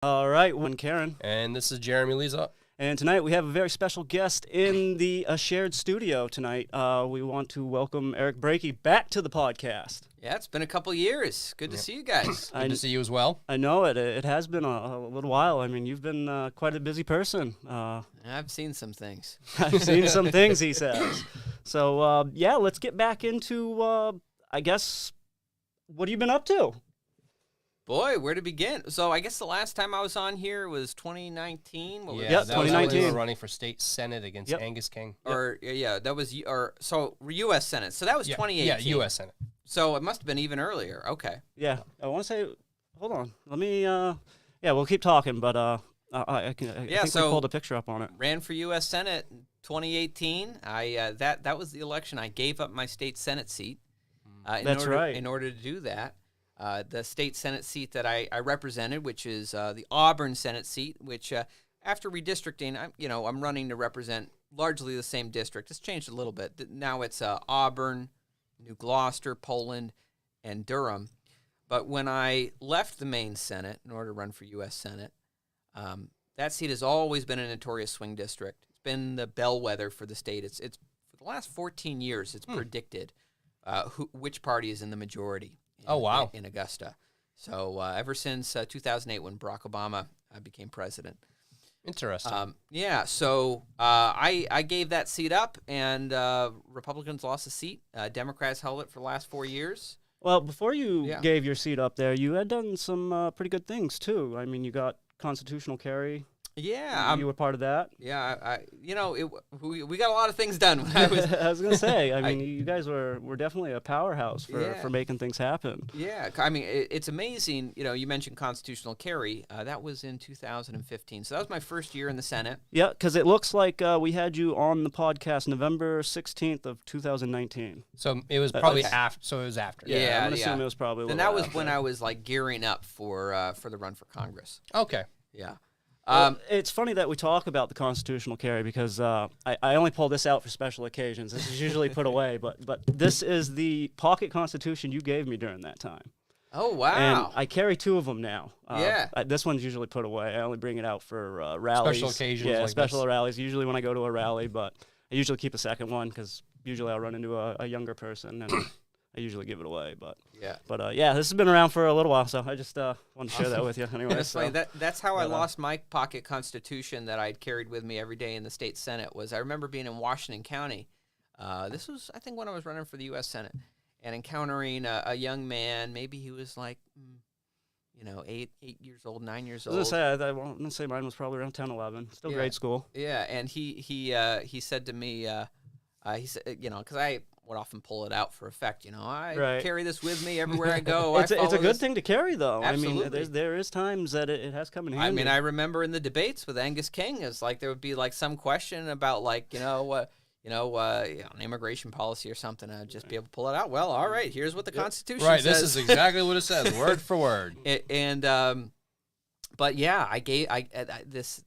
All right, one Karen. And this is Jeremy Leza. And tonight we have a very special guest in the shared studio tonight. We want to welcome Eric Brakey back to the podcast. Yeah, it's been a couple years. Good to see you guys. Good to see you as well. I know it. It has been a little while. I mean, you've been quite a busy person. I've seen some things. I've seen some things, he says. So, yeah, let's get back into, I guess, what have you been up to? Boy, where to begin? So I guess the last time I was on here was 2019. That 2019. was when we were running for state senate against Angus King. That was U.S. Senate. So that was 2018. Yeah, U.S. Senate. So it must have been even earlier. Okay. Yeah, I want to say, hold on. Let me, we'll keep talking, but I think we pulled a picture up on it. Ran for U.S. Senate in 2018. That was the election. I gave up my state Senate seat. In order to do that. The state Senate seat that I represented, which is the Auburn Senate seat, which after redistricting, I'm running to represent largely the same district. It's changed a little bit. Now it's Auburn, New Gloucester, Poland, and Durham. But when I left the Maine Senate in order to run for U.S. Senate, that seat has always been a notorious swing district. It's been the bellwether for the state. It's for the last 14 years, it's predicted which party is in the majority. In Augusta. So ever since 2008 when Barack Obama became president. Interesting. So I gave that seat up, and Republicans lost the seat. Democrats held it for the last 4 years. Well, before you gave your seat up there, you had done some pretty good things, too. I mean, you got constitutional carry. Yeah. You were part of that. Yeah. We got a lot of things done when I was... I was going to say, I mean, you guys were definitely a powerhouse for making things happen. Yeah. I mean, it's amazing. You mentioned constitutional carry. That was in 2015. So that was my first year in the Senate. Yeah, because it looks like we had you on the podcast November 16th of 2019. So it was probably after. So it was after. Yeah, I'm going to assume it was probably a little And that was after. when I was, gearing up for the run for Congress. Okay. Yeah. It's funny that we talk about the constitutional carry because I only pull this out for special occasions. This is usually put away, but this is the pocket constitution you gave me during that time. Oh, wow. And I carry two of them now. Yeah. This one's usually put away. I only bring it out for rallies. Special occasions. Yeah, like special this. rallies, usually when I go to a rally, but I usually keep a second one because usually I'll run into a younger person and I usually give it away, this has been around for a little while, so I just wanted to share that with you. Anyway, that's funny. That's how I lost my pocket constitution that I'd carried with me every day in the state Senate. I remember being in Washington County. This was, I think, when I was running for the U.S. Senate, and encountering a young man. Maybe he was 8 years old, 9 years old. I was going to say mine was probably around 10, 11, still grade school. Yeah, and he said to me, he said, because I would often pull it out for effect. I carry this with me everywhere I go. It's a good thing to carry, though. Absolutely. I mean, there is times that it has come in handy. I mean, I remember in the debates with Angus King, it's there would be some question about an immigration policy or something. I'd just be able to pull it out. Well, all right, here's what the Constitution says. This is exactly what it says, word for word. But yeah, I gave this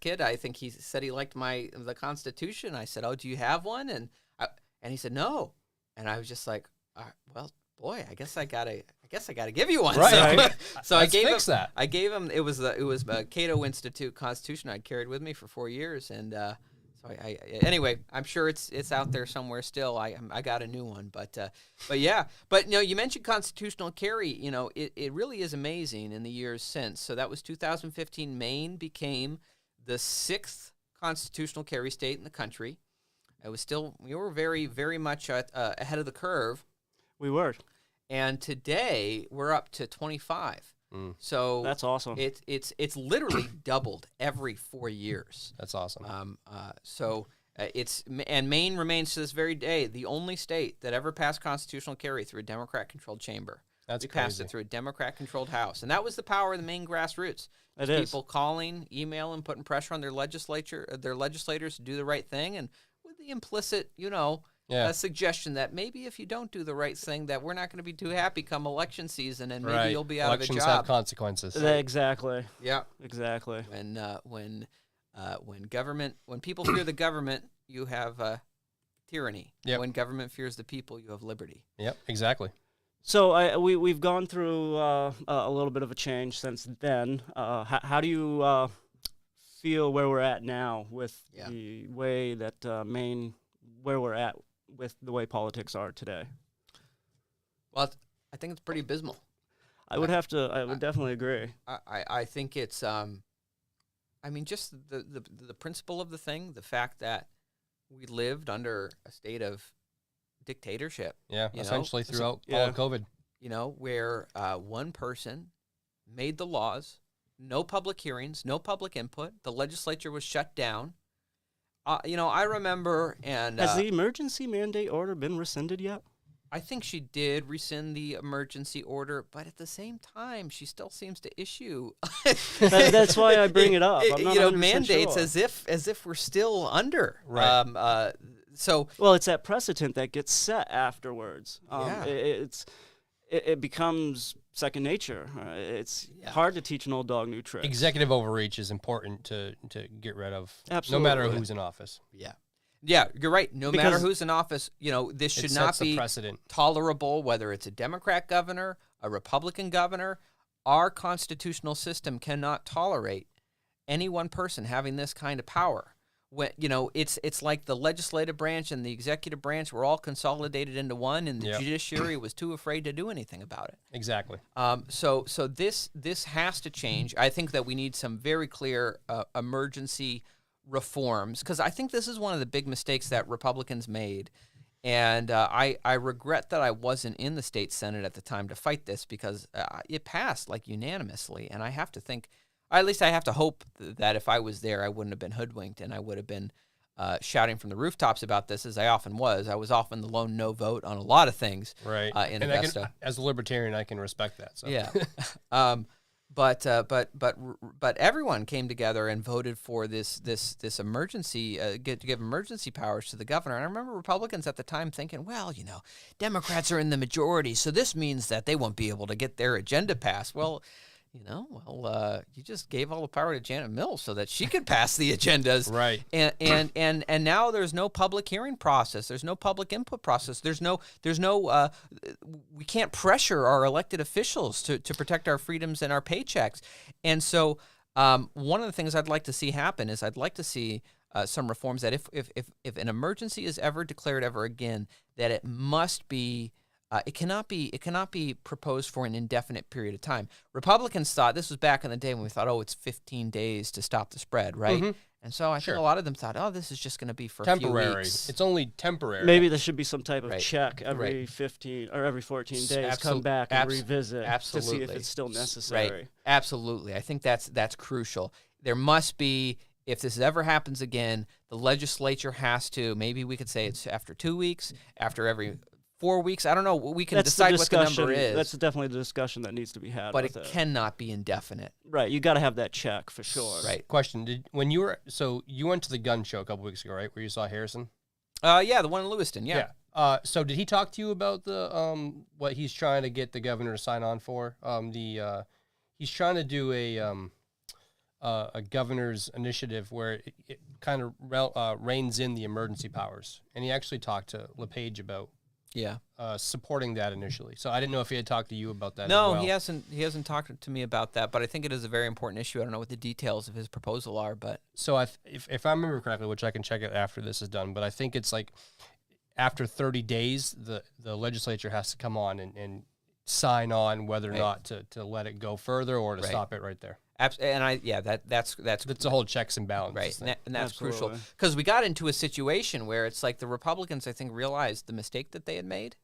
kid. I think he said he liked the Constitution. I said, "Oh, do you have one?" And he said, "No." And I was just like, "Well, boy, I guess I gotta give you one." Right. So I gave him that. I gave him. It was a Cato Institute Constitution I'd carried with me for 4 years, and so anyway, I'm sure it's out there somewhere still. I got a new one, but you mentioned constitutional carry. It really is amazing in the years since. So that was 2015. Maine became the 6th constitutional carry state in the country. We were very, very much ahead of the curve. We were. And today we're up to 25. So that's awesome. It's literally doubled every 4 years. That's awesome. And Maine remains to this very day the only state that ever passed constitutional carry through a Democrat-controlled chamber. We passed it through a Democrat-controlled House, and that was the power of the Maine grassroots. It is. People calling, emailing, putting pressure on their legislators to do the right thing, and with the implicit, a suggestion that maybe if you don't do the right thing, that we're not going to be too happy come election season, and maybe you'll be out of a job. Elections have consequences. Exactly. Yeah. Exactly. When people fear the government, you have tyranny. Yep. When government fears the people, you have liberty. Yep. Exactly. So we've gone through a little bit of a change since then. How do you feel where we're at now with the way that Maine, where we're at with the way politics are today? Well, I think it's pretty abysmal. I would definitely agree. I think it's, just the principle of the thing, the fact that we lived under a state of dictatorship. Yeah, essentially throughout all of COVID. Where one person made the laws, no public hearings, no public input. The legislature was shut down. I remember, and has the emergency mandate order been rescinded yet? I think she did rescind the emergency order, but at the same time, she still seems to issue. That's why I bring it up. I'm not mandates sure. as if we're still under. Right. Well, it's that precedent that gets set afterwards. It becomes second nature. It's hard to teach an old dog new tricks. Executive overreach is important to get rid of. Absolutely. No matter who's in office. Yeah, you're right. Because matter who's in office, this should not be tolerable, whether it's a Democrat governor, a Republican governor. Our constitutional system cannot tolerate any one person having this kind of power. When, it's like the legislative branch and the executive branch were all consolidated into one, and the judiciary was too afraid to do anything about it. Exactly. So this has to change. I think that we need some very clear emergency reforms, because I think this is one of the big mistakes that Republicans made. And I regret that I wasn't in the state Senate at the time to fight this, because it passed unanimously. And I have to think, or at least I have to hope that if I was there, I wouldn't have been hoodwinked and I would have been shouting from the rooftops about this, as I often was. I was often the lone no vote on a lot of things. Right. In Augusta. As a libertarian, I can respect that. So. Yeah. But everyone came together and voted for this emergency to give emergency powers to the governor. And I remember Republicans at the time thinking, well, Democrats are in the majority, so this means that they won't be able to get their agenda passed. Well, you just gave all the power to Janet Mills so that she could pass the agendas. Right. And now there's no public hearing process. There's no public input process. There's no we can't pressure our elected officials to protect our freedoms and our paychecks. And so one of the things I'd like to see happen is I'd like to see some reforms that if an emergency is ever declared ever again, that it must be it cannot be proposed for an indefinite period of time. Republicans thought, this was back in the day when we thought, it's 15 days to stop the spread, right? Mm-hmm. And so I think a lot of them thought, this is just going to be for temporary. A few weeks. It's only temporary. Maybe there should be some type of check every 15 or every 14 days. Come back and revisit to see if it's still necessary. Right. Absolutely. I think that's crucial. There must be, if this ever happens again, the legislature has to, maybe we could say it's after 2 weeks, after every 4 weeks. I don't know. We can decide what the number is. That's definitely the discussion that needs to be had. But it cannot be indefinite. Right. You got to have that check for sure. Right. Question: you went to the gun show a couple weeks ago, right? Where you saw Harrison? Yeah, the one in Lewiston. Yeah. So did he talk to you about the what he's trying to get the governor to sign on for? He's trying to do a governor's initiative where it kind of reins in the emergency powers, and he actually talked to LePage about. Yeah, supporting that initially. So I didn't know if he had talked to you about that. No, as well. He hasn't talked to me about that. But I think it is a very important issue. I don't know what the details of his proposal are, but so if I remember correctly, which I can check it after this is done, but I think it's after 30 days, the legislature has to come on and sign on whether or not to let it go further or to stop it right there. And that's a whole checks and balances, right? And that's crucial, because we got into a situation where it's like the Republicans, I think, realized the mistake that they had made,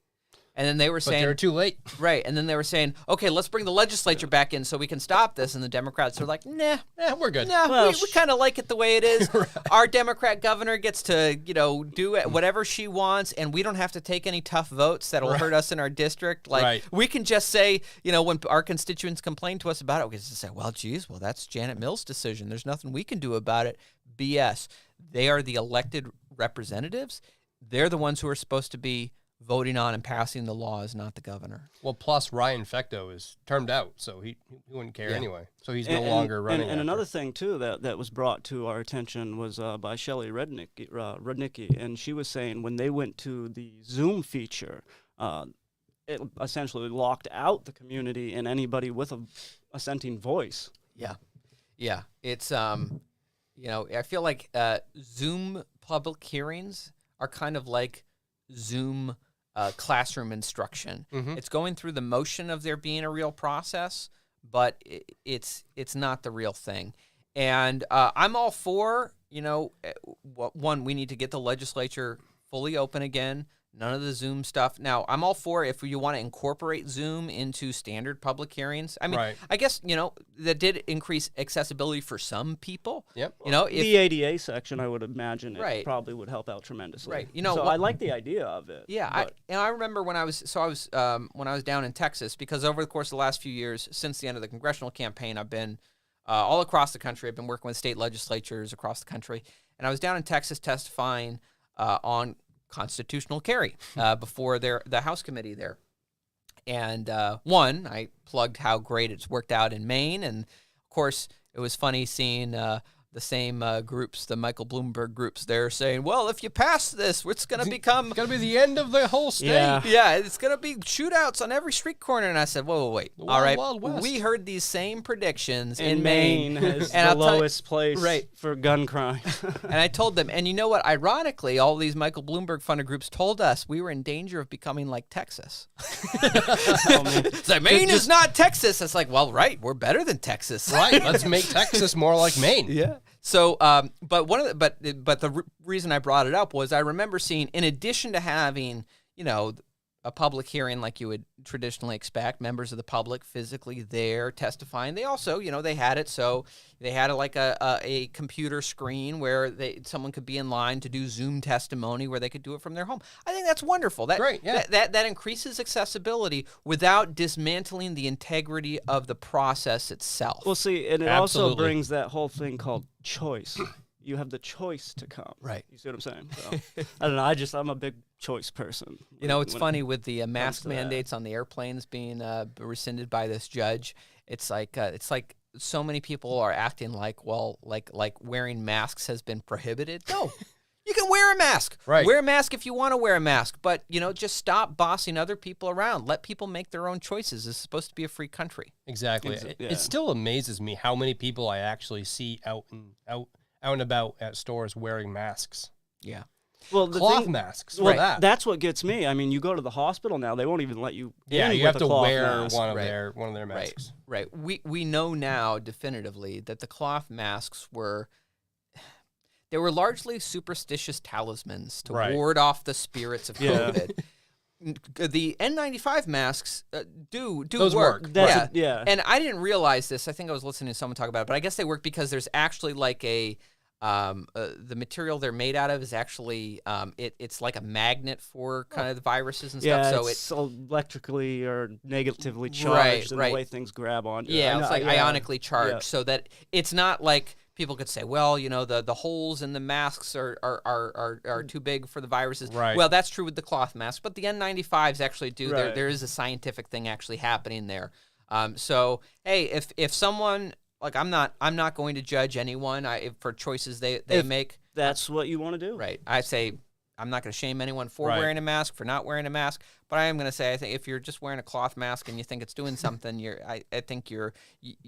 and then they were saying, "But they're too late," right? And then they were saying, "Okay, let's bring the legislature back in so we can stop this." And the Democrats are like, "Nah, we're good. Nah, we kind of like it the way it is. Right. Our Democrat governor gets to do whatever she wants, and we don't have to take any tough votes that'll hurt us in our district. We can just say, when our constituents complain to us about it, we can just say, well, that's Janet Mills' decision. There's nothing we can do about it." BS. They are the elected representatives. They're the ones who are supposed to be voting on and passing the laws, not the governor. Well, plus Ryan Fecto is termed out, so he wouldn't care anyway. So he's no longer running. And another thing too that was brought to our attention was by Shelley Rudnicki, and she was saying when they went to the Zoom feature, it essentially locked out the community and anybody with a assenting voice. Yeah. It's I feel like Zoom public hearings are kind of like Zoom classroom instruction. Mm-hmm. It's going through the motion of there being a real process, but it's not the real thing. And I'm all for, one, we need to get the legislature fully open again. None of the Zoom stuff. Now, I'm all for if you want to incorporate Zoom into standard public hearings. I mean, right. I guess, that did increase accessibility for some people. Yep. If the ADA section, I would imagine it right. probably would help out tremendously. Right. So I like the idea of it. Yeah. I remember when I was down in Texas, because over the course of the last few years, since the end of the congressional campaign, I've been all across the country. I've been working with state legislatures across the country. And I was down in Texas testifying on constitutional carry before the House committee there. And I plugged how great it's worked out in Maine. And, of course, it was funny seeing the same groups, the Michael Bloomberg groups there saying, well, if you pass this, it's going to become... It's going to be the end of the whole state. Yeah, it's going to be shootouts on every street corner. And I said, wait. All right, we heard these same predictions in Maine. Is the lowest place for gun crime. And I told them, and you know what? Ironically, all these Michael Bloomberg funded groups told us we were in danger of becoming like Texas. It's like, Maine is not Texas. It's like, well, right, we're better than Texas. Right, let's make Texas more like Maine. Yeah. So, but the reason I brought it up was I remember seeing, in addition to having, a public hearing like you would traditionally expect, members of the public physically there testifying. They also, they had it so they had like a computer screen where someone could be in line to do Zoom testimony where they could do it from their home. I think that's wonderful. Great, yeah. That increases accessibility without dismantling the integrity of the process itself. Well, see, and it also brings that whole thing called choice. You have the choice to come. Right. You see what I'm saying? So, I don't know. I'm a big choice person. It's funny with the mask mandates on the airplanes being rescinded by this judge. It's like so many people are acting like wearing masks has been prohibited. No. You can wear a mask. Right. Wear a mask if you want to wear a mask. But, just stop bossing other people around. Let people make their own choices. It's supposed to be a free country. Exactly. It still amazes me how many people I actually see out and about at stores wearing masks. Yeah. Well, cloth masks. Well, that's what gets me. I mean, you go to the hospital now; they won't even let you. You have to wear mask. one of their masks. Right. We know now definitively that the cloth masks were largely superstitious talismans to ward off the spirits of COVID. The N95 masks do work. And I didn't realize this. I think I was listening to someone talk about it, but I guess they work because there's actually like the material they're made out of is actually it's like a magnet for kind of the viruses and stuff. So it's electrically or negatively charged in the way things grab on you. Yeah, it's like ionically charged, so that it's not like people could say, well, the holes in the masks are too big for the viruses. Right. Well, that's true with the cloth mask, but the N95s actually do. Right. There is a scientific thing actually happening there. So hey, if someone like I'm not going to judge anyone for choices they make. That's what you want to do. Right. I say I'm not going to shame anyone for wearing a mask, for not wearing a mask, but I am going to say I think if you're just wearing a cloth mask and you think it's doing something, I think you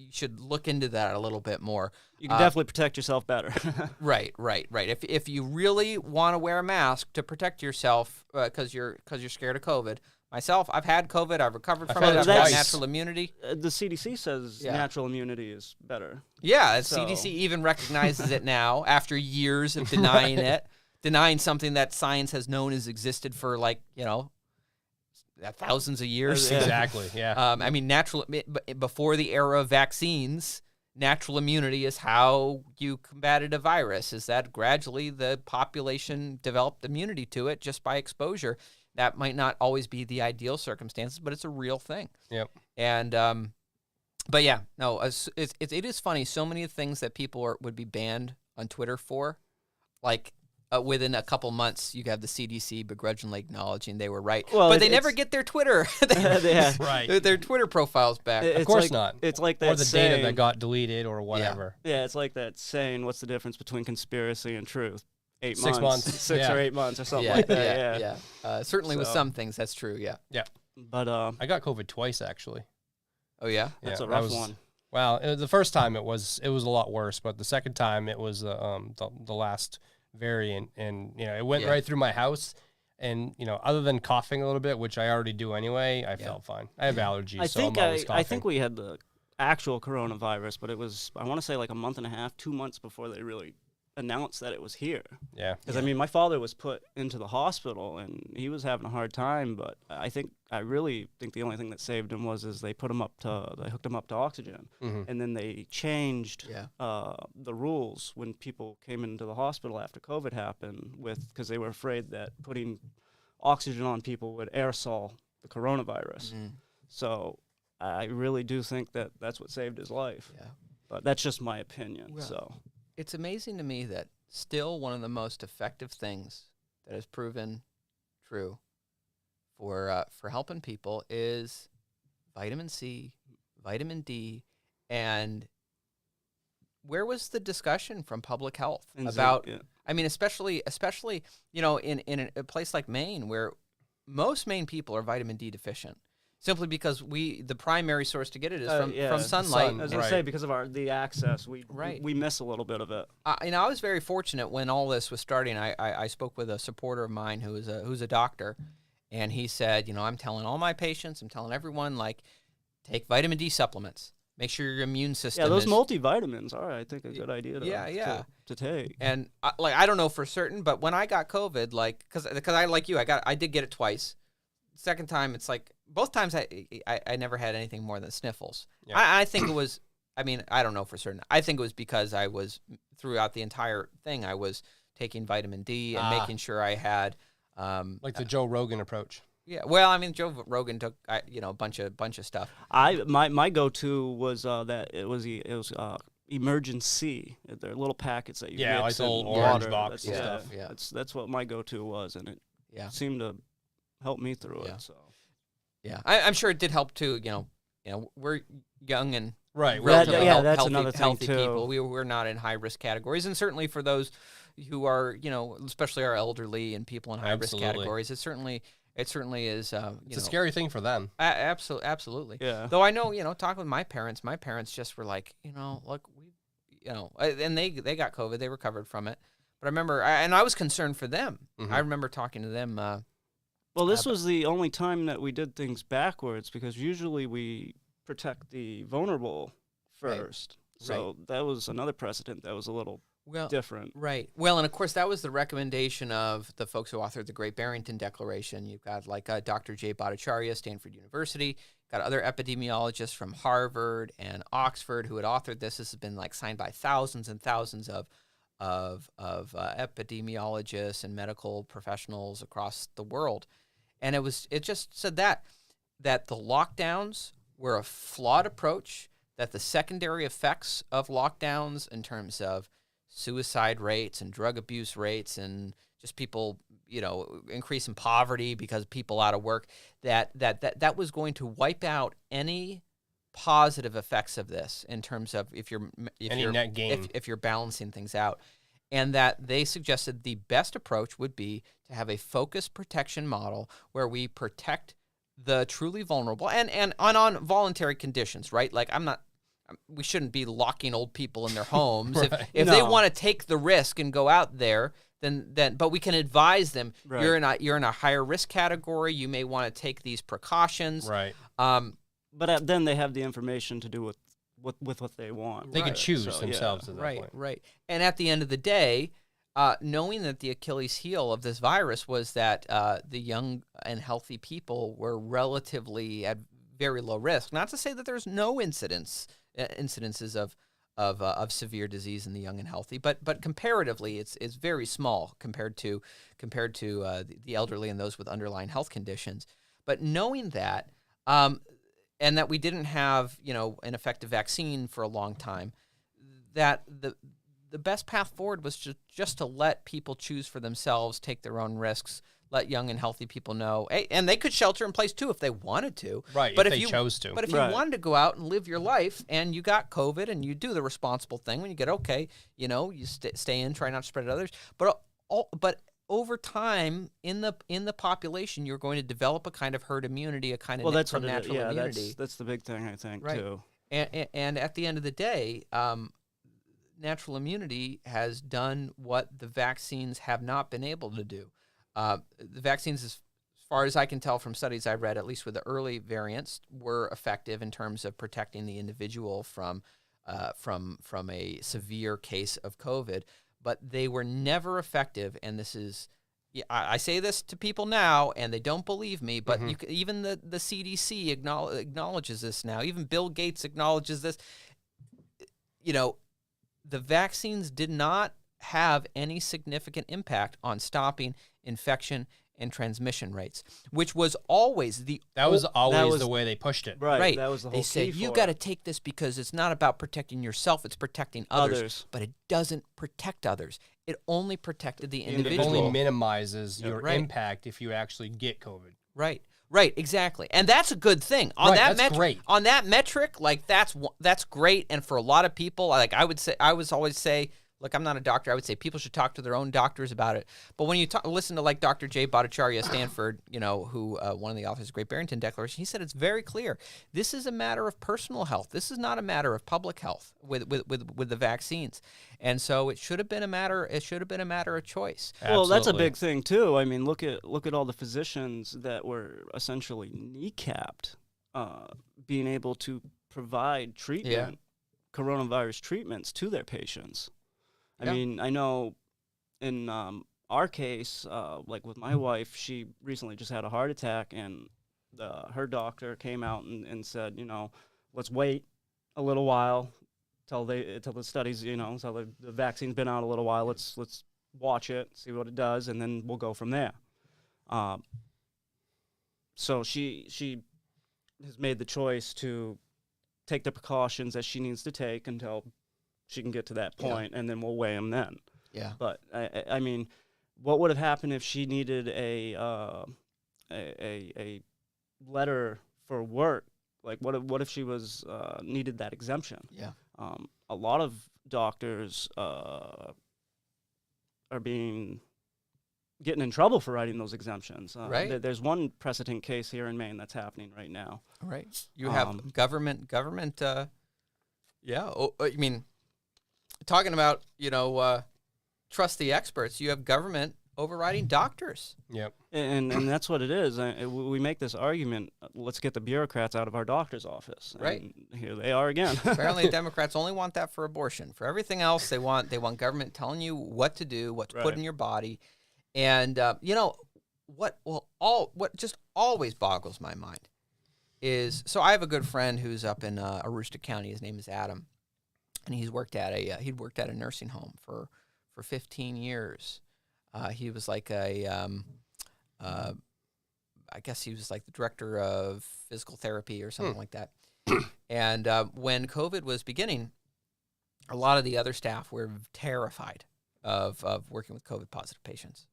should look into that a little bit more. You can definitely protect yourself better. Right. If you really want to wear a mask to protect yourself because you're scared of COVID. Myself, I've had COVID. I've recovered from it. I've got natural immunity. The CDC says natural immunity is better. Yeah, CDC even recognizes it now after years of denying it, denying something that science has known has existed for thousands of years. Exactly. Yeah. I mean, before the era of vaccines, natural immunity is how you combated a virus. Is that gradually the population developed immunity to it just by exposure. That might not always be the ideal circumstances, but it's a real thing. Yep. And, but yeah, no, it is funny. So many things that people would be banned on Twitter for, within a couple months, you have the CDC begrudgingly acknowledging they were right. Well, but they never get their Twitter, their Twitter profiles back. Of course not. It's like that or the data that got deleted or whatever. Yeah, it's like that saying, what's the difference between conspiracy and truth? 6 months. 6 or 8 months or something like that. Certainly with some things, that's true. Yeah. Yeah. But I got COVID twice actually. Oh yeah, that's a rough one. Well, the first time it was a lot worse, but the second time it was the last variant, and it went right through my house. And other than coughing a little bit, which I already do anyway, I felt fine. I have allergies, I'm always coughing. I think we had the actual coronavirus, but it was, I want to say, like a month and a half, 2 months before they really announced that it was here. Yeah. Because, I mean, my father was put into the hospital, and he was having a hard time, but I really think the only thing that saved him was they hooked him up to oxygen, and then they changed the rules when people came into the hospital after COVID happened, because they were afraid that putting oxygen on people would aerosol the coronavirus. So I really do think that that's what saved his life. Yeah. But that's just my opinion. Well, it's amazing to me that still one of the most effective things that has proven true for helping people is vitamin C, vitamin D, and where was the discussion from public health about? I mean, especially in a place like Maine, where most Maine people are vitamin D deficient. Simply because the primary source to get it is from sunlight. I was going to say, because of the access, we miss a little bit of it. I was very fortunate when all this was starting. I spoke with a supporter of mine who's a doctor, and he said, I'm telling all my patients, I'm telling everyone, take vitamin D supplements. Make sure your immune system. Yeah, those multivitamins are, I think, a good idea to take. And I don't know for certain, but when I got COVID, because I like you, I did get it twice. Second time, it's both times I never had anything more than sniffles. Yeah. I think it was, I don't know for certain. I think it was because I was, throughout the entire thing, I was taking vitamin D and making sure I had... the Joe Rogan approach. Yeah, well, Joe Rogan took, a bunch of stuff. My go-to was that it was Emergency. They're little packets that you mix in old water. Orange box stuff. Yeah, that's what my go-to was, and it seemed to help me through it. So. Yeah, I'm sure it did help too. We're young and relatively healthy people. We're not in high risk categories, and certainly for those who are, especially our elderly and people in high risk categories, it certainly is. It's a scary thing for them. Absolutely. Yeah. Though I know, talking with my parents just were like, look, and they got COVID, they recovered from it. But I remember, and I was concerned for them. I remember talking to them. Well, this was the only time that we did things backwards, because usually we protect the vulnerable first. Right. So that was another precedent that was a little different. Right. Well, and of course, that was the recommendation of the folks who authored the Great Barrington Declaration. You've got Dr. Jay Bhattacharya, Stanford University, got other epidemiologists from Harvard and Oxford who had authored this. This has been signed by thousands and thousands of epidemiologists and medical professionals across the world. And it just said that the lockdowns were a flawed approach, that the secondary effects of lockdowns in terms of suicide rates and drug abuse rates and just people, increase in poverty because people out of work, that was going to wipe out any positive effects of this in terms of if you're net gain. If you're balancing things out. And that they suggested the best approach would be to have a focused protection model where we protect the truly vulnerable and on voluntary conditions, right? We shouldn't be locking old people in their homes. Right. If they want to take the risk and go out there, then but we can advise them. Right. You're in a higher risk category. You may want to take these precautions. Right. But then they have the information to do with what they want. They can choose themselves at that point. Right. Right. And at the end of the day, knowing that the Achilles heel of this virus was that the young and healthy people were relatively at very low risk. Not to say that there's no incidences of severe disease in the young and healthy, but comparatively, it's very small compared to the elderly and those with underlying health conditions. But knowing that. And that we didn't have, an effective vaccine for a long time, that the best path forward was just to let people choose for themselves, take their own risks, let young and healthy people know. Hey, and they could shelter in place, too, if they wanted to. Right, but if they chose to. But if you wanted to go out and live your life and you got COVID and you do the responsible thing, when you get okay, you stay in, try not to spread it to others. But over time in the population, you're going to develop a kind of herd immunity, a kind of that's natural immunity. That's the big thing, I think, right. too. And at the end of the day, natural immunity has done what the vaccines have not been able to do. The vaccines, as far as I can tell from studies I've read, at least with the early variants, were effective in terms of protecting the individual from a severe case of COVID, but they were never effective. And this is, I say this to people now, and they don't believe me, but even the CDC acknowledges this now. Even Bill Gates acknowledges this. The vaccines did not have any significant impact on stopping infection and transmission rates, which was always the way they pushed it. Right. That was the whole They said, you got to take this because it's not about protecting yourself, it's protecting others. But it doesn't protect others. It only protected the individual. It only minimizes your impact if you actually get COVID. Right, exactly. And that's a good thing. Great. On that metric, like that's great. And for a lot of people, like I would always say, look, I'm not a doctor. I would say people should talk to their own doctors about it. But when you listen to like Dr. Jay Bhattacharya at Stanford, who one of the authors of the Great Barrington Declaration, he said it's very clear. This is a matter of personal health. This is not a matter of public health with the vaccines. And so it should have been a matter. It should have been a matter of choice. Absolutely. Well, that's a big thing too. I mean, look at all the physicians that were essentially kneecapped, being able to provide treatment, coronavirus treatments to their patients. I mean, I know in our case, like with my wife, she recently just had a heart attack, and her doctor came out and said, let's wait a little while till the studies, till the vaccine's been out a little while. Let's watch it, see what it does, and then we'll go from there. So she has made the choice to take the precautions that she needs to take until she can get to that point, and then we'll weigh them then. Yeah. But I mean, what would have happened if she needed a letter for work? Like, what if she was needed that exemption? Yeah. A lot of doctors are getting in trouble for writing those exemptions. Right. There's one precedent case here in Maine that's happening right now. Right. You have government. I mean, talking about, trust the experts, you have government overriding doctors. Yep. And that's what it is. We make this argument, let's get the bureaucrats out of our doctor's office. Right. And here they are again. Apparently Democrats only want that for abortion. For everything else, they want government telling you what to do, what to put in your body. And, what just always boggles my mind is, so I have a good friend who's up in Aroostook County. His name is Adam. And he'd worked at a nursing home for 15 years. He was like I guess he was like the director of physical therapy or something like that. And when COVID was beginning, a lot of the other staff were terrified of working with COVID positive patients.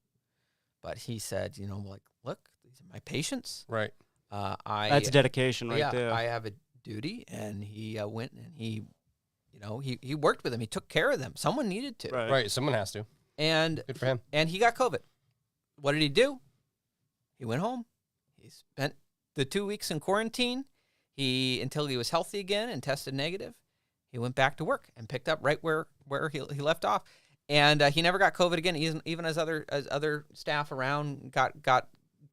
But he said, look, these are my patients. Right. That's dedication right there. I have a duty, and he went and he worked with them. He took care of them. Someone needed to. Right. Someone has to. And good for him. And he got COVID. What did he do? He went home. He spent the 2 weeks in quarantine. Until he was healthy again and tested negative. He went back to work and picked up right where he left off. And he never got COVID again. Even as other staff around got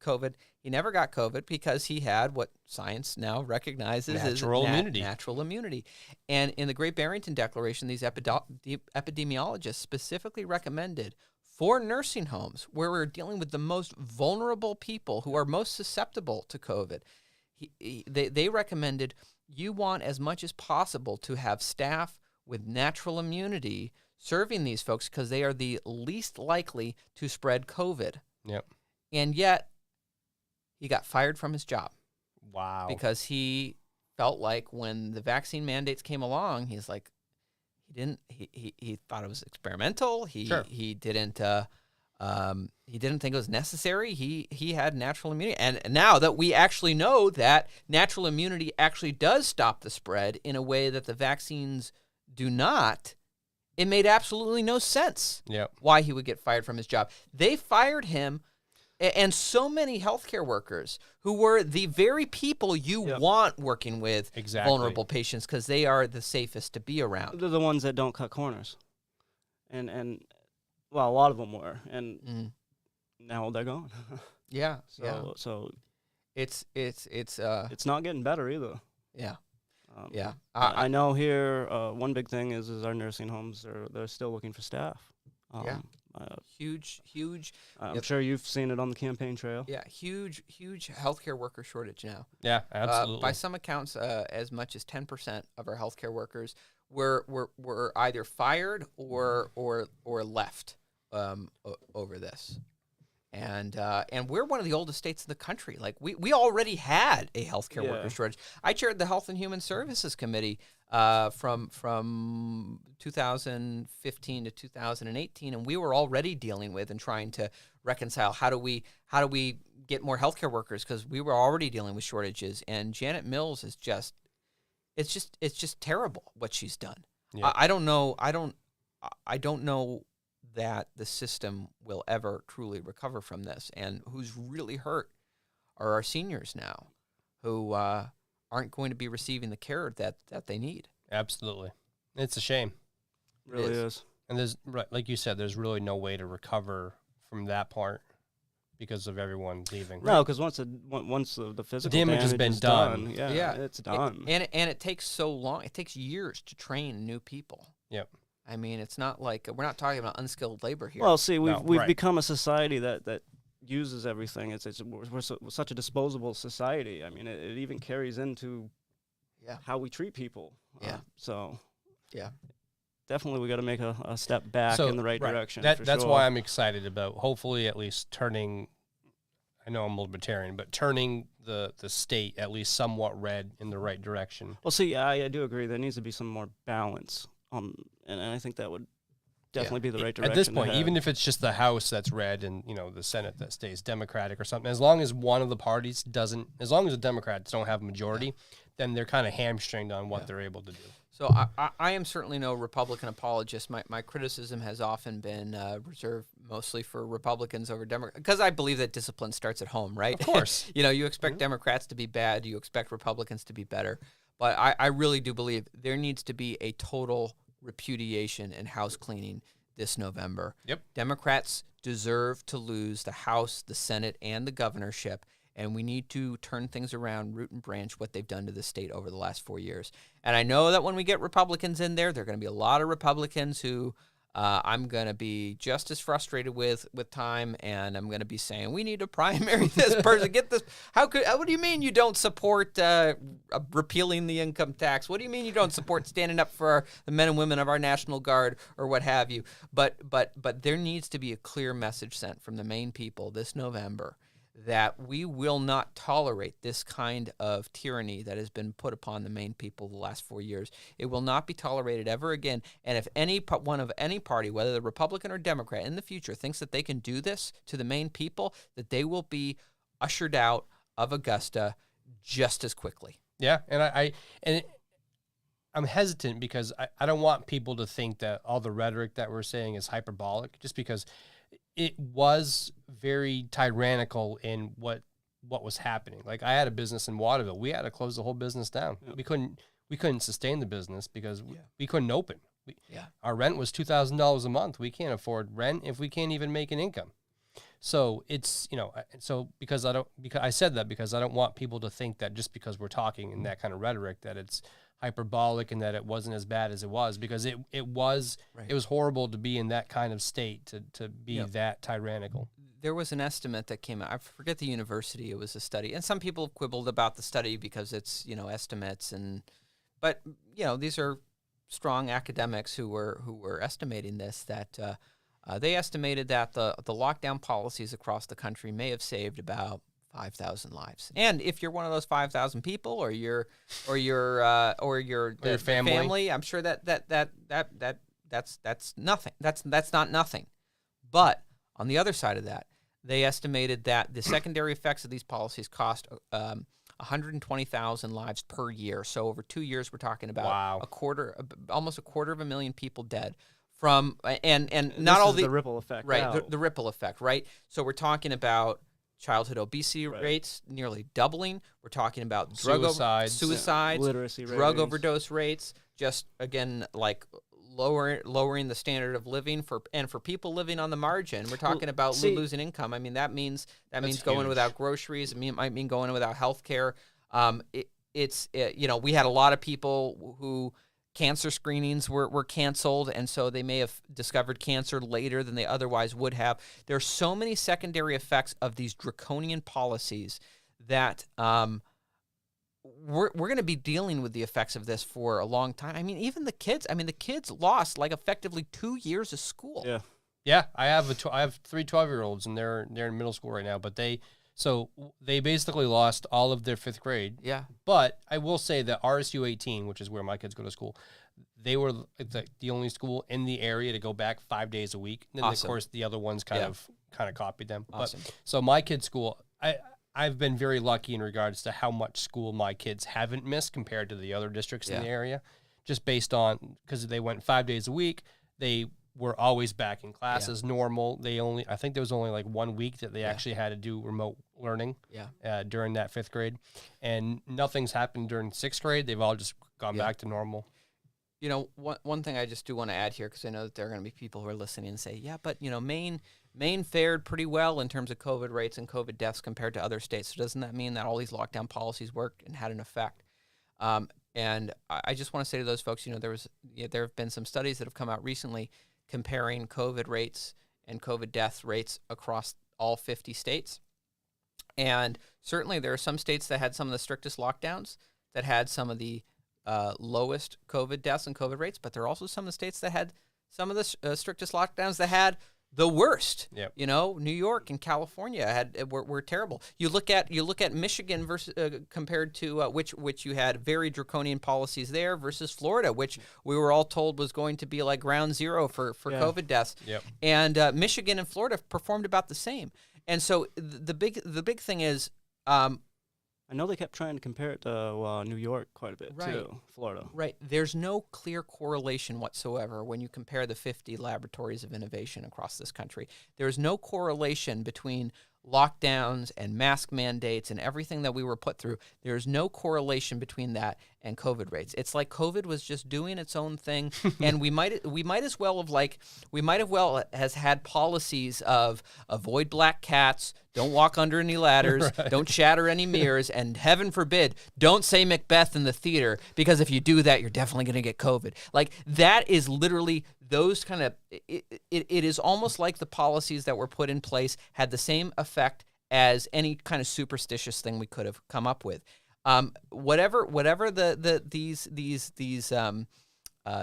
COVID, he never got COVID because he had what science now recognizes as natural immunity. And in the Great Barrington Declaration, these epidemiologists specifically recommended for nursing homes where we're dealing with the most vulnerable people who are most susceptible to COVID, they recommended you want as much as possible to have staff with natural immunity serving these folks because they are the least likely to spread COVID. Yep. And yet, he got fired from his job. Wow. Because he felt like when the vaccine mandates came along, he's like, he thought it was experimental. He didn't think it was necessary. He had natural immunity. And now that we actually know that natural immunity actually does stop the spread in a way that the vaccines do not, It made absolutely no sense why he would get fired from his job. They fired him, and so many healthcare workers who were the very people you want working with vulnerable patients, because they are the safest to be around. They're the ones that don't cut corners. And well, a lot of them were, and now they're gone. So it's not getting better either. I know here one big thing is our nursing homes. They're still looking for staff. Huge. I'm sure you've seen it on the campaign trail. Yeah, huge healthcare worker shortage now. Yeah, absolutely. By some accounts, as much as 10% of our healthcare workers were either fired or left over this. And we're one of the oldest states in the country. Like we already had a healthcare worker shortage. I chaired the Health and Human Services Committee from 2015 to 2018, and we were already dealing with and trying to reconcile how do we get more healthcare workers, because we were already dealing with shortages. And Janet Mills is just terrible what she's done. Yeah. I don't know that the system will ever truly recover from this. And who's really hurt are our seniors now, who aren't going to be receiving the care that they need. Absolutely. It's a shame. It really is. And there's, like you said, there's really no way to recover from that part because of everyone leaving. No, because once the physical damage has been done, it's done. And it takes so long. It takes years to train new people. Yep. I mean, it's not like we're not talking about unskilled labor here. Well, see, we've become a society that uses everything. We're such a disposable society. I mean, it even carries into how we treat people. Definitely we got to make a step back in the right direction. That's why I'm excited about hopefully at least turning. I know I'm a libertarian, but turning the state at least somewhat red in the right direction. Well, see, I do agree. There needs to be some more balance. And I think that would definitely be the right direction. At this point, even if it's just the House that's red and the Senate that stays Democratic or something, as long as one of the parties doesn't, as long as the Democrats don't have a majority, then they're kind of hamstringed on what they're able to do. So I am certainly no Republican apologist. My criticism has often been reserved mostly for Republicans over Democrats, because I believe that discipline starts at home, right? Of course. You expect Democrats to be bad, you expect Republicans to be better. But I really do believe there needs to be a total repudiation and house cleaning this November. Yep. Democrats deserve to lose the House, the Senate, and the governorship, and we need to turn things around, root and branch what they've done to the state over the last 4 years. And I know that when we get Republicans in there are going to be a lot of Republicans who I'm going to be just as frustrated with time, and I'm going to be saying, we need to primary this person, get this. What do you mean you don't support repealing the income tax? What do you mean you don't support standing up for the men and women of our National Guard or what have you? But there needs to be a clear message sent from the Maine people this November that we will not tolerate this kind of tyranny that has been put upon the Maine people the last 4 years. It will not be tolerated ever again. And if any party, whether the Republican or Democrat in the future, thinks that they can do this to the Maine people, that they will be ushered out of Augusta just as quickly. Yeah, and I'm hesitant because I don't want people to think that all the rhetoric that we're saying is hyperbolic, just because it was very tyrannical in what was happening. Like, I had a business in Waterville. We had to close the whole business down. Yeah. We couldn't sustain the business because we couldn't open. Our rent was $2,000 a month. We can't afford rent if we can't even make an income. So it's, I said that because I don't want people to think that just because we're talking in that kind of rhetoric that it's hyperbolic and that it wasn't as bad as it was, because it was horrible to be in that kind of state, to be that tyrannical. There was an estimate that came out. I forget the university. It was a study, and some people have quibbled about the study because it's estimates, but these are strong academics who were estimating this, that they estimated that the lockdown policies across the country may have saved about 5,000 lives. And if you're one of those 5,000 people, or your family, I'm sure that's nothing. That's not nothing. But on the other side of that, they estimated that the secondary effects of these policies cost 120,000 lives per year. So over 2 years, we're talking about almost a quarter of a million people dead. from and not all the ripple effect, right? The ripple effect, right? So we're talking about childhood obesity rates nearly doubling. We're talking about suicides, literacy drug ratings. overdose rates. Just again, like lowering the standard of living for people living on the margin. We're talking about losing income. I mean, that means going without groceries. It might mean going without health care. We had a lot of people who cancer screenings were canceled, and so they may have discovered cancer later than they otherwise would have. There are so many secondary effects of these draconian policies that we're going to be dealing with the effects of this for a long time. I mean, even the kids. I mean, the kids lost like effectively 2 years of school. Yeah. I have three 12-year-olds, and they're in middle school right now. But they basically lost all of their 5th grade. Yeah. But I will say that RSU 18, which is where my kids go to school, they were the only school in the area to go back 5 days a week. And then, of course, the other ones kind of copied them. Awesome. But, so my kids' school, I've been very lucky in regards to how much school my kids haven't missed compared to the other districts in the area, just based on, because they went 5 days a week. They were always back in classes normal. I think there was only like 1 week that they actually had to do remote learning during that 5th grade. And nothing's happened during 6th grade. They've all just gone back to normal. You know, one thing I just do want to add here, because I know that there are going to be people who are listening and say, yeah, but, you know, Maine fared pretty well in terms of COVID rates and COVID deaths compared to other states. So doesn't that mean that all these lockdown policies worked and had an effect? And I just want to say to those folks, you know, there have been some studies that have come out recently comparing COVID rates and COVID death rates across all 50 states. And certainly there are some states that had some of the strictest lockdowns, that had some of the lowest COVID deaths and COVID rates, but there are also some of the states that had some of the strictest lockdowns that had the worst. Yep. You know, New York and California were terrible. You look at Michigan versus compared to which you had very draconian policies there versus Florida, which we were all told was going to be like ground zero for COVID deaths. Yep. And Michigan and Florida performed about the same. And so the big thing is. I know they kept trying to compare it to New York quite a bit, too, Florida. Right. There's no clear correlation whatsoever when you compare the 50 laboratories of innovation across this country. There's no correlation between lockdowns and mask mandates and everything that we were put through. There's no correlation between that and COVID rates. It's like COVID was just doing its own thing, and we might as well has had policies of avoid black cats, don't walk under any ladders, don't shatter any mirrors, and heaven forbid, don't say Macbeth in the theater, because if you do that, you're definitely going to get COVID. Like, that is literally those kind of, it is almost like the policies that were put in place had the same effect as any kind of superstitious thing we could have come up with. Whatever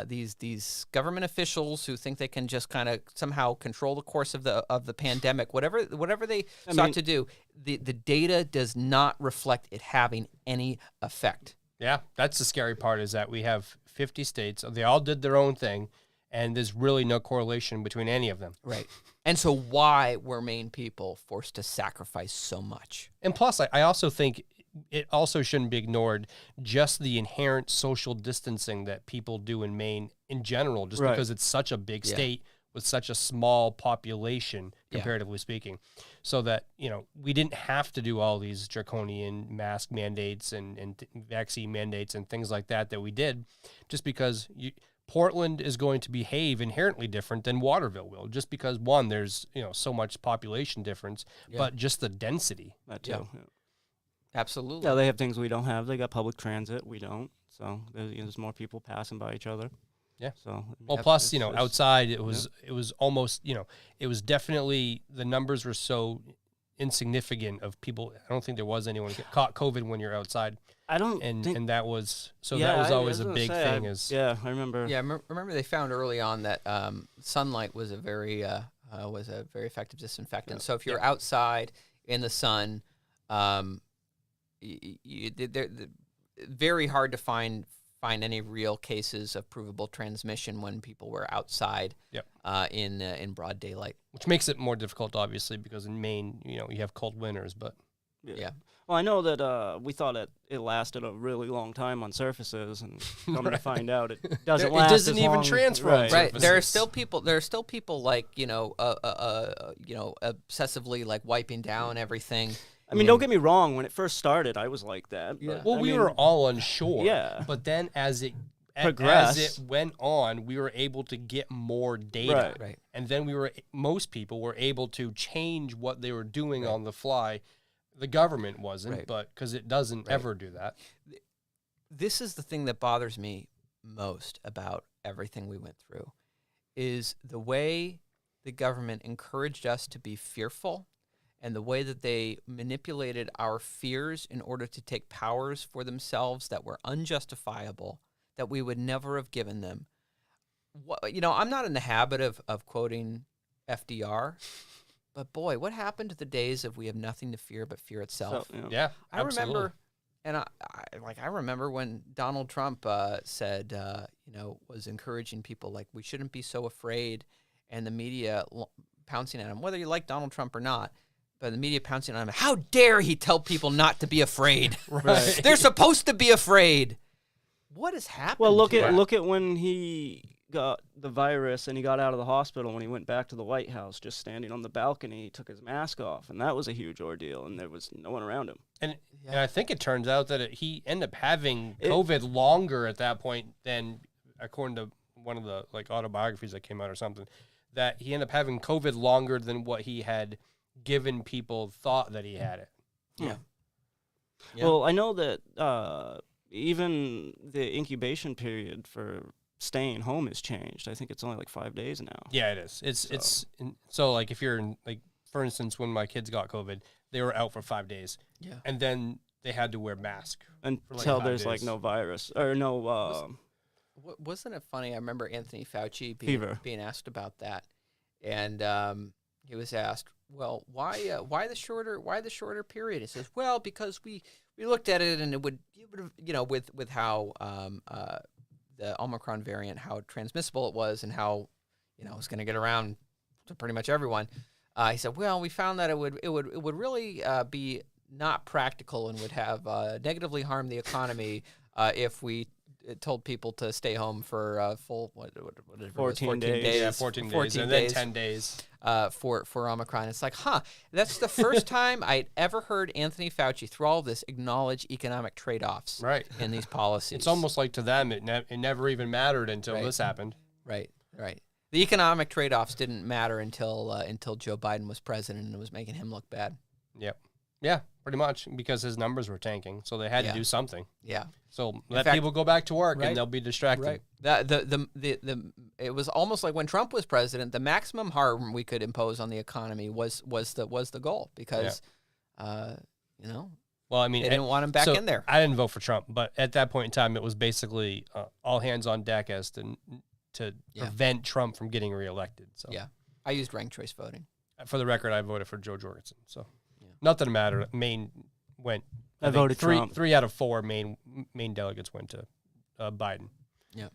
these government officials who think they can just kind of somehow control the course of the pandemic, whatever they sought to do, the data does not reflect it having any effect. Yeah, that's the scary part, is that we have 50 states. They all did their own thing, and there's really no correlation between any of them. Right. And so why were Maine people forced to sacrifice so much? And plus, I also think it also shouldn't be ignored, just the inherent social distancing that people do in Maine in general, just because it's such a big state with such a small population, comparatively speaking. So that, you know, we didn't have to do all these draconian mask mandates and vaccine mandates and things like that we did, just because Portland is going to behave inherently different than Waterville will, just because, one, there's, you know, so much population difference, but just the density. That too. Yeah. Absolutely. Yeah, they have things we don't have. They got public transit. We don't. So there's more people passing by each other. Yeah. So well, plus, you know, outside it was almost, you know, it was definitely, the numbers were so insignificant of people. I don't think there was anyone get caught COVID when you're outside. I don't and that was that was always a big thing. I remember. Yeah, remember they found early on that sunlight was a very effective disinfectant. So if you're outside in the sun, they're very hard to find any real cases of provable transmission when people were outside in broad daylight. Which makes it more difficult, obviously, because in Maine, you know, you have cold winters, but yeah. Well, I know that we thought it lasted a really long time on surfaces, and come to find out it doesn't last. It doesn't as even long. transfer on Right. surfaces. Right. There are still people like obsessively like wiping down everything. I mean, don't get me wrong. When it first started, I was like that. Yeah. But, Well, we were all unsure. Yeah. But then as it went on, we were able to get more data. Right. And then most people were able to change what they were doing on the fly. The government wasn't, but because it doesn't ever do that. This is the thing that bothers me most about everything we went through, is the way the government encouraged us to be fearful and the way that they manipulated our fears in order to take powers for themselves that were unjustifiable, that we would never have given them. I'm not in the habit of quoting FDR, but boy, what happened to the days of we have nothing to fear but fear itself? So, Yeah, I remember, and I remember when Donald Trump said, was encouraging people like we shouldn't be so afraid, and the media pouncing at him, whether you like Donald Trump or not. But the media pouncing on him. How dare he tell people not to be afraid? Right. They're supposed to be afraid. What has happened? Well, look at when he got the virus and he got out of the hospital. When he went back to the White House, just standing on the balcony, he took his mask off, and that was a huge ordeal. And there was no one around him. And I think it turns out that he ended up having COVID longer at that point than, according to one of the autobiographies that came out or something, that he ended up having COVID longer than what he had given people thought that he had it. Yeah. Well, I know that even the incubation period for staying home has changed. I think it's only like 5 days now. Yeah, it is. So like if you're in, like, for instance, when my kids got COVID, they were out for 5 days. Yeah. And then they had to wear masks until there's like no virus or no. Wasn't it funny? I remember Anthony Fauci being asked about that, and he was asked, "Well, why the shorter period?" He says, "Well, because we looked at it, and it would with how the Omicron variant, how transmissible it was, and how it was going to get around to pretty much everyone." He said, "Well, we found that it would really be not practical and would have negatively harm the economy if we told people to stay home for full 14 days. Yeah, 14 days, and then 10 days for Omicron." It's like, that's the first time I'd ever heard Anthony Fauci, through all of this, acknowledge economic trade-offs in these policies. It's almost like to them it never even mattered until this happened. Right. The economic trade-offs didn't matter until Joe Biden was president and it was making him look bad. Yep. Yeah, pretty much, because his numbers were tanking, so they had to do something. Yeah. So let people go back to work, and they'll be distracted. Right. It was almost like when Trump was president, the maximum harm we could impose on the economy was the goal, because Well, I mean, they didn't want him back in there. I didn't vote for Trump, but at that point in time, it was basically all hands on deck as to prevent Trump from getting reelected. So yeah, I used ranked choice voting. For the record, I voted for Joe Jorgensen. So not that it mattered. Maine went. I voted Trump. 3 out of 4 Maine delegates went to Biden. Yeah.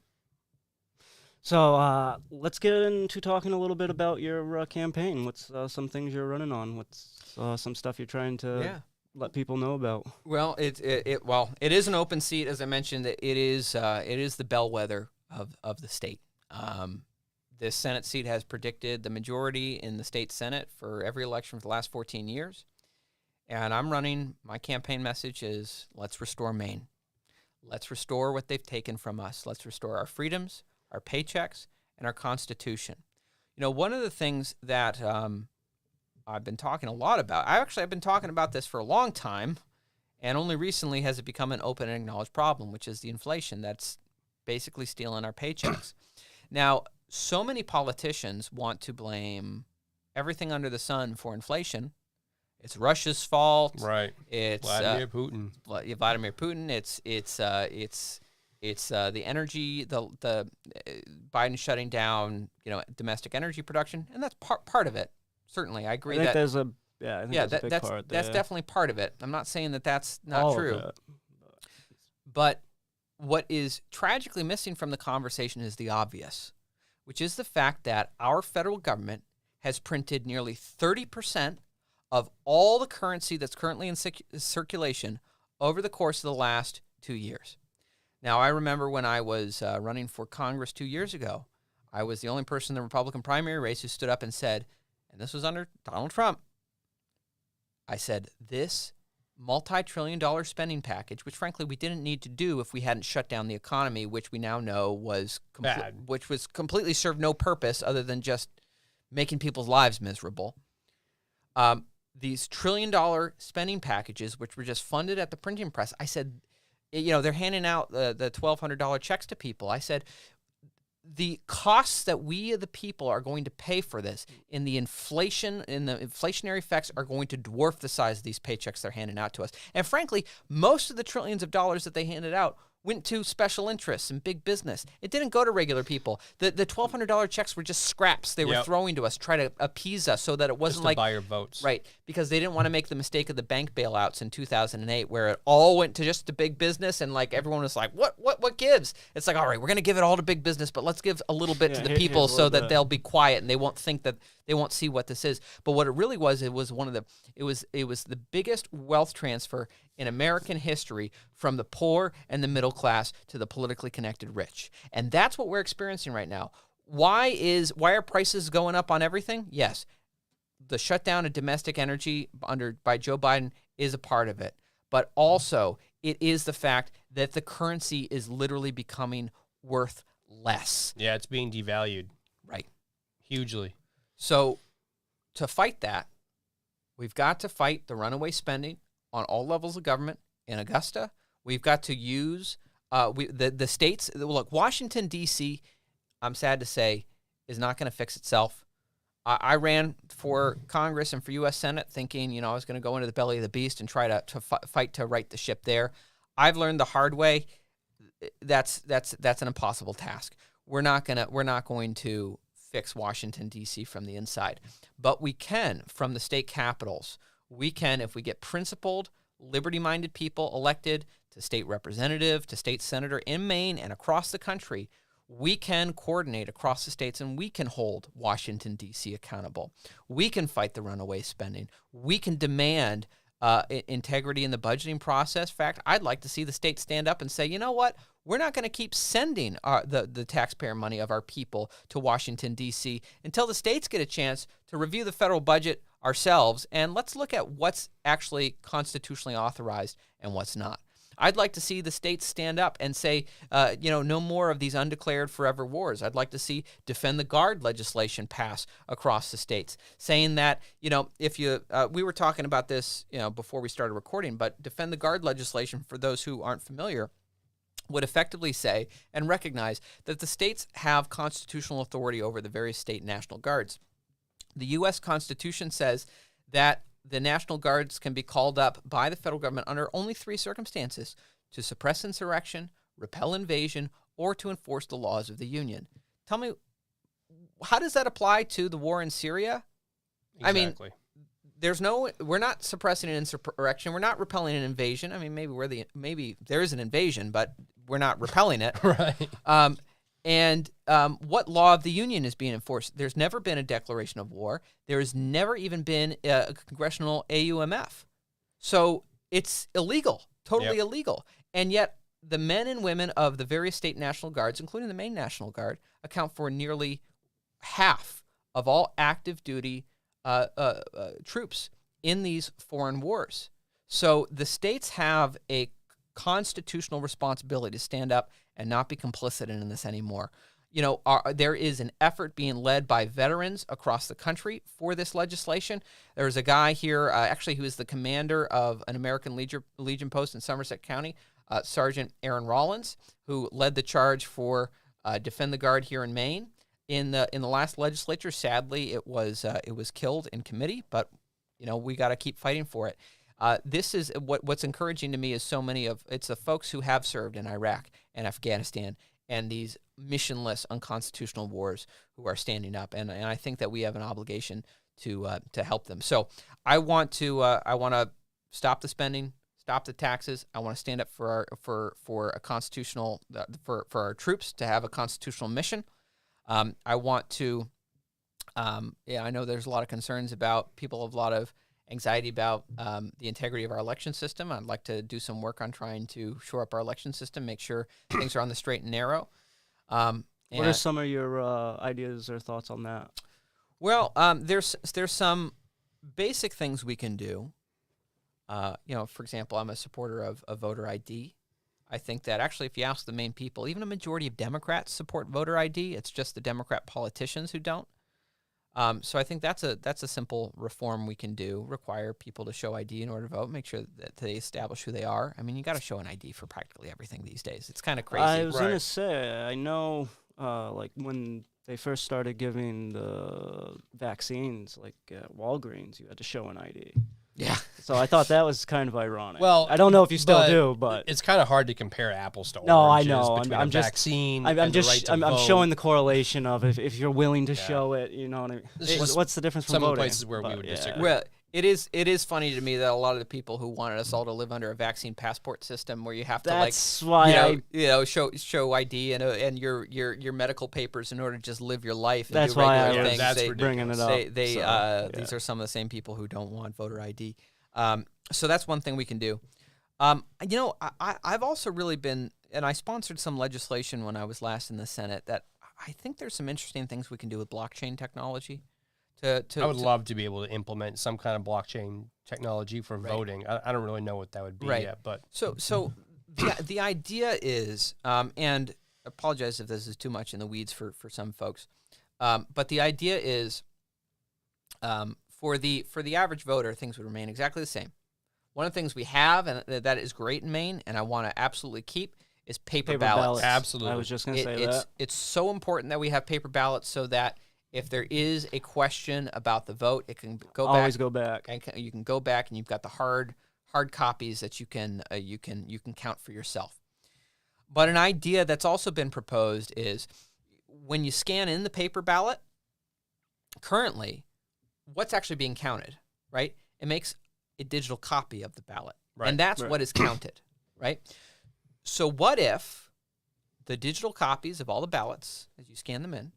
So let's get into talking a little bit about your campaign. What's some things you're running on? What's some stuff you're trying to let people know about? Well, it is an open seat, as I mentioned. It is the bellwether of the state. This Senate seat has predicted the majority in the state Senate for every election for the last 14 years. And I'm running, my campaign message is, let's restore Maine. Let's restore what they've taken from us. Let's restore our freedoms, our paychecks, and our Constitution. One of the things that I've been talking a lot about, I've been talking about this for a long time, and only recently has it become an open and acknowledged problem, which is the inflation that's basically stealing our paychecks. Now, so many politicians want to blame everything under the sun for inflation. It's Russia's fault. Right. It's Vladimir Putin. Vladimir Putin. It's the energy. The Biden shutting down domestic energy production, and that's part of it. Certainly, I agree. I think there's a big part there. That's definitely part of it. I'm not saying that that's not true. But what is tragically missing from the conversation is the obvious, which is the fact that our federal government has printed nearly 30% of all the currency that's currently in circulation over the course of the last 2 years. Now, I remember when I was running for Congress 2 years ago, I was the only person in the Republican primary race who stood up and said, and this was under Donald Trump, I said, this multi-trillion-dollar spending package, which frankly we didn't need to do if we hadn't shut down the economy, which we now know was bad, which was completely served no purpose other than just making people's lives miserable. These trillion-dollar spending packages, which were just funded at the printing press, I said, they're handing out the $1,200 checks to people. I said, the costs that we, the people, are going to pay for this in the inflationary effects are going to dwarf the size of these paychecks they're handing out to us. And frankly, most of the trillions of dollars that they handed out went to special interests and big business. It didn't go to regular people. The $1,200 checks were just scraps they were throwing to us, try to appease us so that it wasn't just to buy your votes. Right, because they didn't want to make the mistake of the bank bailouts in 2008 where it all went to just the big business and like everyone was like, what gives? It's like, all right, we're going to give it all to big business, but let's give a little bit to the people so that they'll be quiet and they won't think that they won't see what this is. But what it really was, it was the biggest wealth transfer in American history from the poor and the middle class to the politically connected rich. And that's what we're experiencing right now. Why are prices going up on everything? Yes. The shutdown of domestic energy by Joe Biden is a part of it. But also, it is the fact that the currency is literally becoming worth less. Yeah, it's being devalued. Right. Hugely. So to fight that, we've got to fight the runaway spending on all levels of government in Augusta. We've got to use the states. Look, Washington, D.C., I'm sad to say, is not going to fix itself. I ran for Congress and for U.S. Senate thinking, I was going to go into the belly of the beast and try to fight to right the ship there. I've learned the hard way. That's an impossible task. We're not going to fix Washington, D.C. from the inside. But we can from the state capitals. We can, if we get principled, liberty-minded people elected to state representative, to state senator in Maine and across the country, we can coordinate across the states and we can hold Washington, D.C. accountable. We can fight the runaway spending. We can demand integrity in the budgeting process. In fact, I'd like to see the state stand up and say, you know what? We're not going to keep sending the taxpayer money of our people to Washington, D.C. until the states get a chance to review the federal budget ourselves, and let's look at what's actually constitutionally authorized and what's not. I'd like to see the states stand up and say, no more of these undeclared forever wars. I'd like to see Defend the Guard legislation pass across the states, saying that, if you, we were talking about this, before we started recording, but Defend the Guard legislation, for those who aren't familiar, would effectively say and recognize that the states have constitutional authority over the various state National Guards. The U.S. Constitution says that the National Guards can be called up by the federal government under only 3 circumstances: to suppress insurrection, repel invasion, or to enforce the laws of the Union. Tell me, how does that apply to the war in Syria? Exactly. I mean, we're not suppressing an insurrection. We're not repelling an invasion. I mean, maybe there is an invasion, but we're not repelling it. Right. And what law of the Union is being enforced? There's never been a declaration of war. There has never even been a congressional AUMF. So it's illegal, totally illegal. And yet the men and women of the various state National Guards, including the Maine National Guard, account for nearly half of all active duty troops in these foreign wars. So the states have a constitutional responsibility to stand up and not be complicit in this anymore. There is an effort being led by veterans across the country for this legislation. There's a guy here, actually, who is the commander of an American Legion post in Somerset County, Sergeant Aaron Rollins, who led the charge for Defend the Guard here in Maine. In the last legislature, sadly, it was killed in committee, but we got to keep fighting for it. This is what's encouraging to me is so many it's the folks who have served in Iraq and Afghanistan and these missionless, unconstitutional wars who are standing up, and I think that we have an obligation to help them. So I want to stop the spending, stop the taxes. I want to stand up for a constitutional for our troops to have a constitutional mission. I want to. I know there's a lot of concerns about people of a lot of anxiety about the integrity of our election system. I'd like to do some work on trying to shore up our election system, make sure things are on the straight and narrow. What are some of your ideas or thoughts on that? Well, there's some basic things we can do. For example, I'm a supporter of voter ID. I think that actually, if you ask the Maine people, even a majority of Democrats support voter ID. It's just the Democrat politicians who don't. So I think that's a simple reform we can do. Require people to show ID in order to vote. Make sure that they establish who they are. I mean, you got to show an ID for practically everything these days. It's kind of crazy. I was gonna say, I know, like when they first started giving the vaccines, like at Walgreens, you had to show an ID. Yeah. So I thought that was kind of ironic. Well, I don't know if you still do, but it's kind of hard to compare apples to no, oranges. I know. I'm just vaccine. I'm showing the correlation of if you're willing to show it. You know what I mean? What's the difference from some voting? of the places where we would disagree. Well, it is funny to me that a lot of the people who wanted us all to live under a vaccine passport system where you have to show ID and your medical papers in order to just live your life. And that's do why regular things. That's bringing it up. These are some of the same people who don't want voter ID. So that's one thing we can do. I've also really been, and I sponsored some legislation when I was last in the Senate that I think there's some interesting things we can do with blockchain technology. I would love to be able to implement some kind of blockchain technology for voting. I don't really know what that would be yet, but so the idea is, and I apologize if this is too much in the weeds for some folks, but the idea is, for the average voter, things would remain exactly the same. One of the things we have, and that is great in Maine, and I want to absolutely keep, is paper ballots. Absolutely. I was just going to say that. It's so important that we have paper ballots so that if there is a question about the vote, it can always go back. And you can go back, and you've got the hard copies that you can count for yourself. But an idea that's also been proposed is when you scan in the paper ballot, currently, what's actually being counted, right? It makes a digital copy of the ballot, and that's what is counted, right? So what if the digital copies of all the ballots, as you scan them in,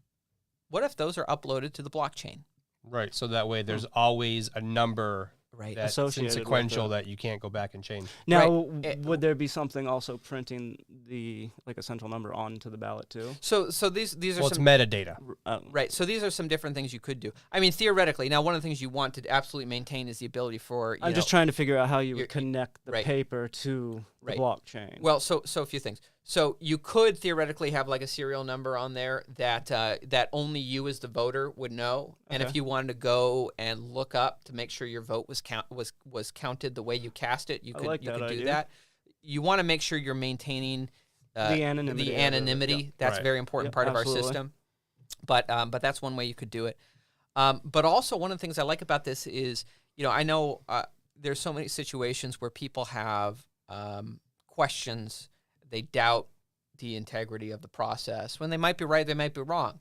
what if those are uploaded to the blockchain? Right, so that way there's always a number that's associated sequential that you can't go back and change. Now, would there be something also printing a central number onto the ballot too? So these are it's metadata. Right. So these are some different things you could do. I mean, theoretically, now one of the things you want to absolutely maintain is the ability for I'm just trying to figure out how you would connect the paper to the blockchain. Well, so a few things. So you could theoretically have like a serial number on there that only you as the voter would know, and if you wanted to go and look up to make sure your vote was counted the way you cast it, you could do that. You want to make sure you're maintaining the anonymity. That's a very important part of our system. But that's one way you could do it. But also one of the things I like about this is, I know there's so many situations where people have questions. They doubt the integrity of the process. When they might be right, they might be wrong.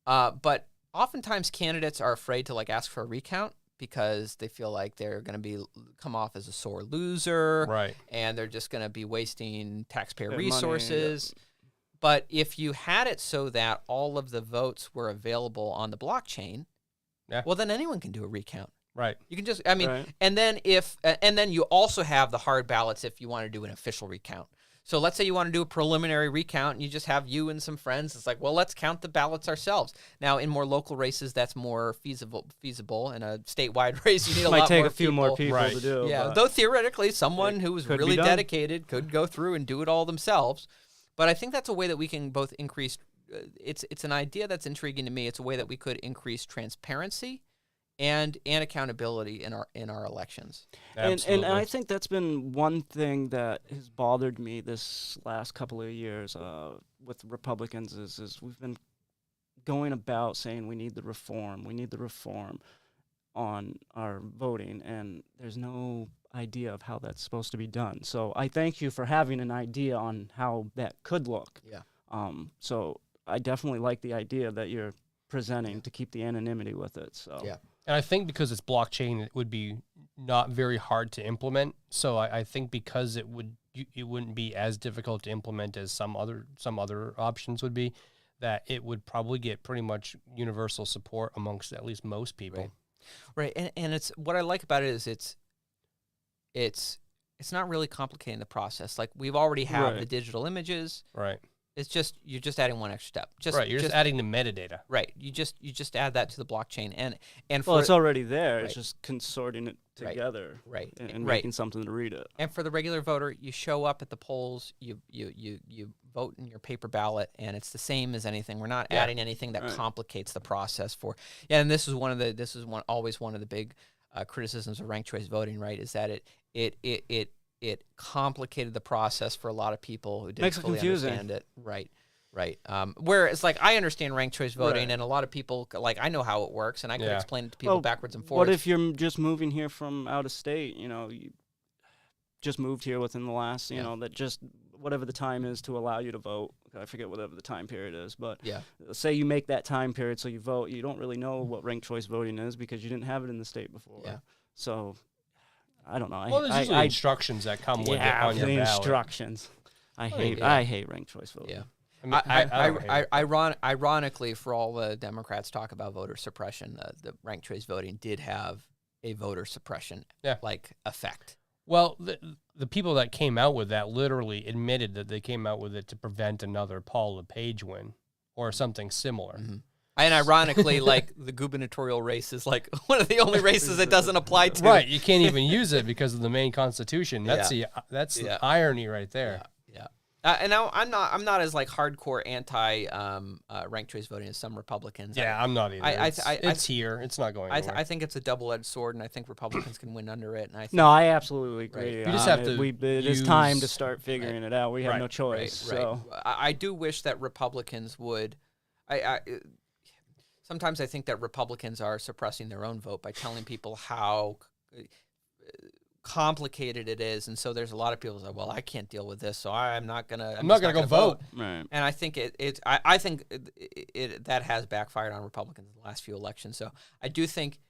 But oftentimes candidates are afraid to ask for a recount because they feel like they're going to come off as a sore loser, right? And they're just going to be wasting taxpayer resources. Money, But if you had it so that all of the votes were available on the blockchain, well, then anyone can do a recount. Right. You can just, and then you also have the hard ballots if you want to do an official recount. So let's say you want to do a preliminary recount and you just have you and some friends. It's like, well, let's count the ballots ourselves. Now, in more local races, that's more feasible. In a statewide race, you need a lot more people. Might take a few more people to do. Yeah, though theoretically, someone who was really dedicated could go through and do it all themselves. But I think that's a way that we can both increase. It's an idea that's intriguing to me. It's a way that we could increase transparency and accountability in our elections. And I think that's been one thing that has bothered me this last couple of years with Republicans is we've been going about saying we need the reform on our voting, and there's no idea of how that's supposed to be done. So I thank you for having an idea on how that could look. Yeah. So I definitely like the idea that you're presenting to keep the anonymity with it. So yeah. And I think because it's blockchain, it would be not very hard to implement. So I think because it wouldn't be as difficult to implement as some other options would be, that it would probably get pretty much universal support amongst at least most people. Right. Right, and it's what I like about it is it's not really complicating the process. Like we've already have the digital images. Right. It's just you're just adding one extra step. You're just adding the metadata. Right. You just add that to the blockchain and well, it's already there. Right. It's just consorting it together. Right. And making something to read it. And for the regular voter, you show up at the polls, you vote in your paper ballot, and it's the same as anything. We're not adding anything that complicates the process for. Yeah, and this is always one of the big criticisms of ranked choice voting, right? Is that it complicated the process for a lot of people who didn't fully understand it. Right. Where it's like I understand ranked choice voting, and a lot of people like I know how it works, and I can explain it to people backwards and forwards. What if you're just moving here from out of state? You just moved here within the last, that just whatever the time is to allow you to vote. I forget whatever the time period is, but say you make that time period so you vote. You don't really know what ranked choice voting is because you didn't have it in the state before. Yeah. So I don't know. Well, there's usually instructions that come with it on your ballot. Instructions. I hate ranked choice voting. Yeah. Ironically, for all the Democrats talk about voter suppression, the ranked choice voting did have a voter suppression effect. Well, the people that came out with that literally admitted that they came out with it to prevent another Paul LePage win or something similar. Mm-hmm. And ironically, like the gubernatorial race is like one of the only races it doesn't apply to. Right, you can't even use it because of the Maine Constitution. That's the irony right there. Yeah. And now I'm not as like hardcore anti ranked choice voting as some Republicans. Yeah, I'm not either. It's here. It's not going anywhere. I think it's a double-edged sword, and I think Republicans can win under it. And I absolutely agree. Right. You just have to. It is time to start figuring it out. We have no choice. So I do wish that Republicans would. Sometimes I think that Republicans are suppressing their own vote by telling people how complicated it is, and so there's a lot of people that, well, I can't deal with this, so I'm not gonna go vote. Right. And I think I think that has backfired on Republicans in the last few elections. So I do think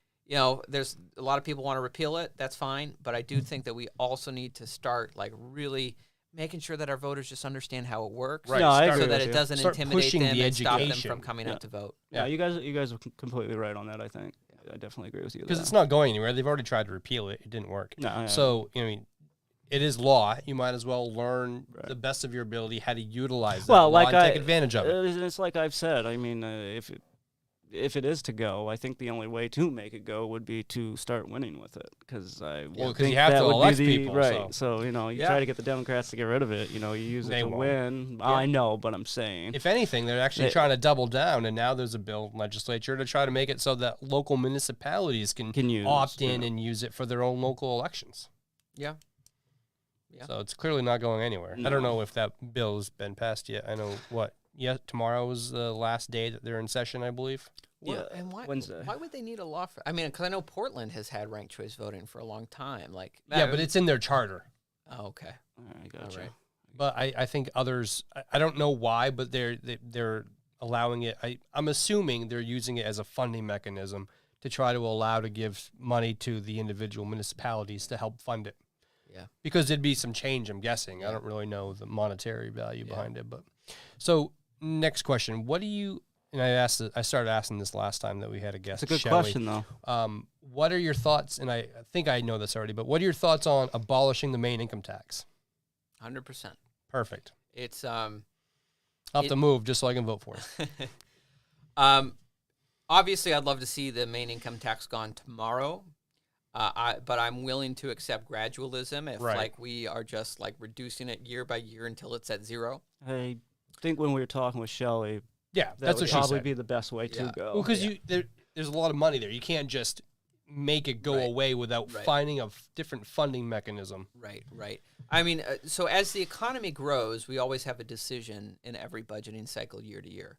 there's a lot of people want to repeal it. That's fine, but I do think that we also need to start like really making sure that our voters just understand how it works, right? No, so that it doesn't intimidate them and stop them from coming out to vote. Yeah, you guys are completely right on that. I think. I definitely agree with you. Because it's not going anywhere. They've already tried to repeal it. It didn't work. No, so, it is law. You might as well learn the best of your ability how to utilize that law and take advantage of it. It's like I've said. I mean, if it is to go, I think the only way to make it go would be to start winning with it. Because you have to elect people. Right. So, you try to get the Democrats to get rid of it. You use it to win. Yeah. I know, but I'm saying. If anything, they're actually trying to double down. And now there's a bill in legislature to try to make it so that local municipalities can opt in and use it for their own local elections. Yeah. So it's clearly not going anywhere. No. I don't know if that bill has been passed yet. I know tomorrow is the last day that they're in session, I believe. Yeah, and Wednesday. Why would they need a law? Because I know Portland has had ranked choice voting for a long time. But it's in their charter. Oh, okay. All right, gotcha. All right. But I think others. I don't know why, but they're allowing it. I'm assuming they're using it as a funding mechanism to try to allow to give money to the individual municipalities to help fund it. Yeah. Because it'd be some change, I'm guessing. Yeah. I don't really know the monetary value behind it, but so next question: what do you? And I started asking this last time that we had a guest. It's a good question, though. What are your thoughts? And I think I know this already, but what are your thoughts on abolishing the Maine income tax? 100%. Perfect. It's I'll have to move just so I can vote for it. Obviously, I'd love to see the Maine income tax gone tomorrow. But I'm willing to accept gradualism if we are just reducing it year by year until it's at zero. I think when we were talking with Shelley. Yeah, that's what probably be the best way to go. Well, because there's a lot of money there. You can't just make it go away without finding a different funding mechanism. Right. I mean, so as the economy grows, we always have a decision in every budgeting cycle year to year.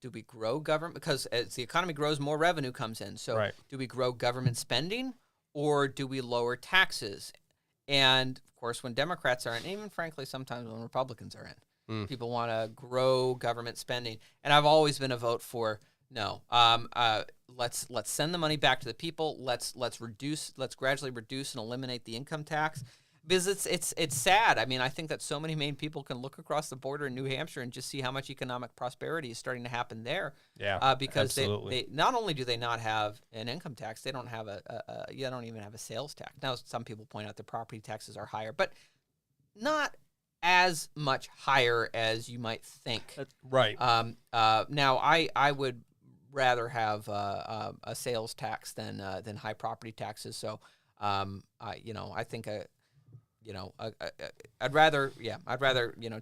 Do we grow government? Because as the economy grows, more revenue comes in. So do we grow government spending or do we lower taxes? And, of course, when Democrats are in, even frankly, sometimes when Republicans are in, people want to grow government spending, and I've always been a vote for no. Let's send the money back to the people. Let's gradually reduce and eliminate the income tax. Because it's sad. I mean, I think that so many Maine people can look across the border in New Hampshire and just see how much economic prosperity is starting to happen there. Yeah, because they not only do they not have an income tax, they don't have they don't even have a sales tax. Now, some people point out that property taxes are higher, but not as much higher as you might think. Right. Now, I would rather have a sales tax than high property taxes. So, I think I'd rather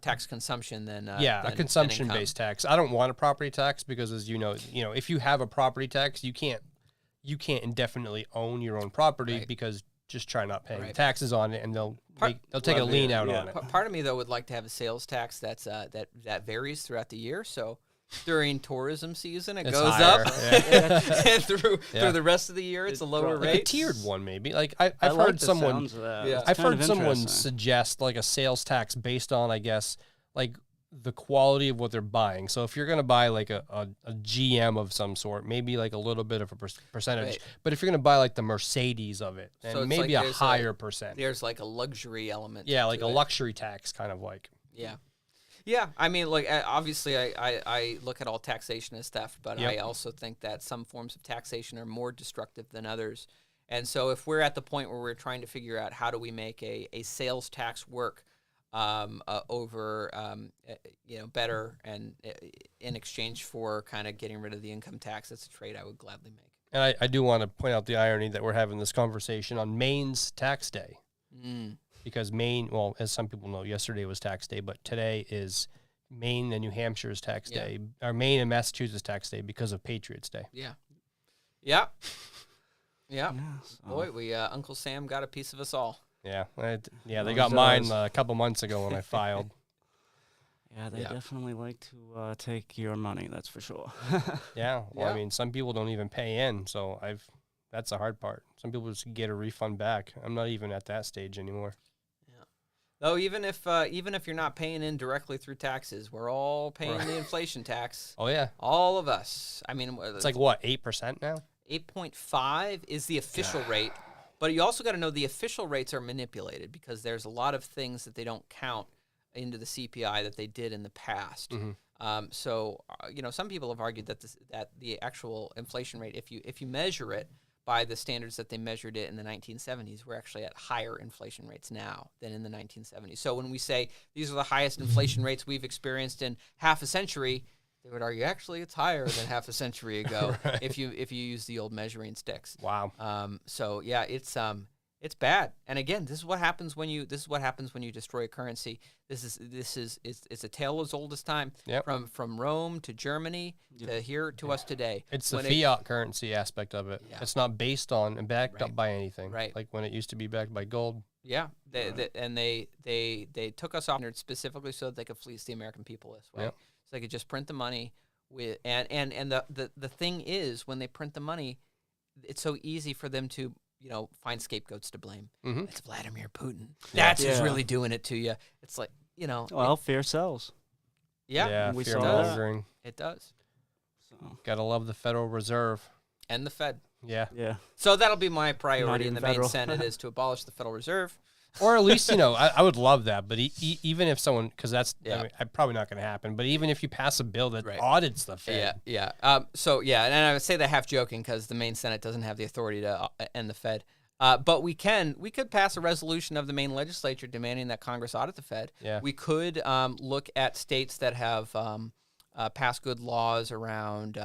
tax consumption than a consumption-based tax. I don't want a property tax because, as you know, if you have a property tax, you can't indefinitely own your own property because just try not paying taxes on it, and they'll take a lien out on it. Part of me though would like to have a sales tax that varies throughout the year. So during tourism season, it goes higher. up, and through the rest of the year, it's a lower rate. Like a tiered one, maybe. Like I've heard someone suggest like a sales tax based on, I guess, like the quality of what they're buying. So if you're going to buy like a GM of some sort, maybe like a little bit of a percentage. Right. But if you're going to buy like the Mercedes of it, then so maybe like a higher percent. There's like a luxury element. Yeah, like a luxury tax kind of like. Yeah. Yeah, I mean, like, obviously I look at all taxation as theft, but I also think that some forms of taxation are more destructive than others. And so if we're at the point where we're trying to figure out how do we make a sales tax work over better and in exchange for kind of getting rid of the income tax, that's a trade I would gladly make. And I do want to point out the irony that we're having this conversation on Maine's tax day. Because Maine, well, as some people know, yesterday was tax day, but today is Maine and New Hampshire's tax day, or Maine and Massachusetts tax day because of Patriots Day. Yeah. Yeah. Yeah. Boy, Uncle Sam got a piece of us all. Yeah. They got mine a couple months ago when I filed. Yeah, they definitely like to take your money, that's for sure. Well, I mean, some people don't even pay in, so that's the hard part. Some people just get a refund back. I'm not even at that stage anymore. Though even if you're not paying in directly through taxes, we're all paying the inflation tax. Oh yeah, all of us. I mean, it's like what, 8% now? 8.5 is the official rate, but you also got to know the official rates are manipulated because there's a lot of things that they don't count into the CPI that they did in the past. Mm-hmm. Some people have argued that the actual inflation rate, if you measure it by the standards that they measured it in the 1970s, we're actually at higher inflation rates now than in the 1970s. So when we say these are the highest inflation rates we've experienced in half a century, they would argue actually it's higher than half a century ago if you use the old measuring sticks. Wow. It's bad. And again, this is what happens when you destroy a currency. It's a tale as old as time. Yep. From Rome to Germany to here to us today. It's the fiat currency aspect of it. Yeah. It's not based on and backed up by anything. Right. Like when it used to be backed by gold. Yeah. They took us off specifically so that they could fleece the American people this way. Yep. So they could just print the money and the thing is, when they print the money, it's so easy for them to find scapegoats to blame. Mm-hmm. It's Vladimir Putin. That's who's really doing it to you. It's like, Well, fear sells. Yeah, we saw that. It does. So. Gotta love the Federal Reserve. And the Fed. Yeah. So that'll be my priority in the Maine Senate is to abolish the Federal Reserve. Or at least, I would love that. But even if someone, because that's probably not going to happen, but even if you pass a bill that audits the Fed. Yeah. And I would say that half joking because the Maine Senate doesn't have the authority to end the Fed. But we could pass a resolution of the Maine legislature demanding that Congress audit the Fed. Yeah. We could look at states that have passed good laws around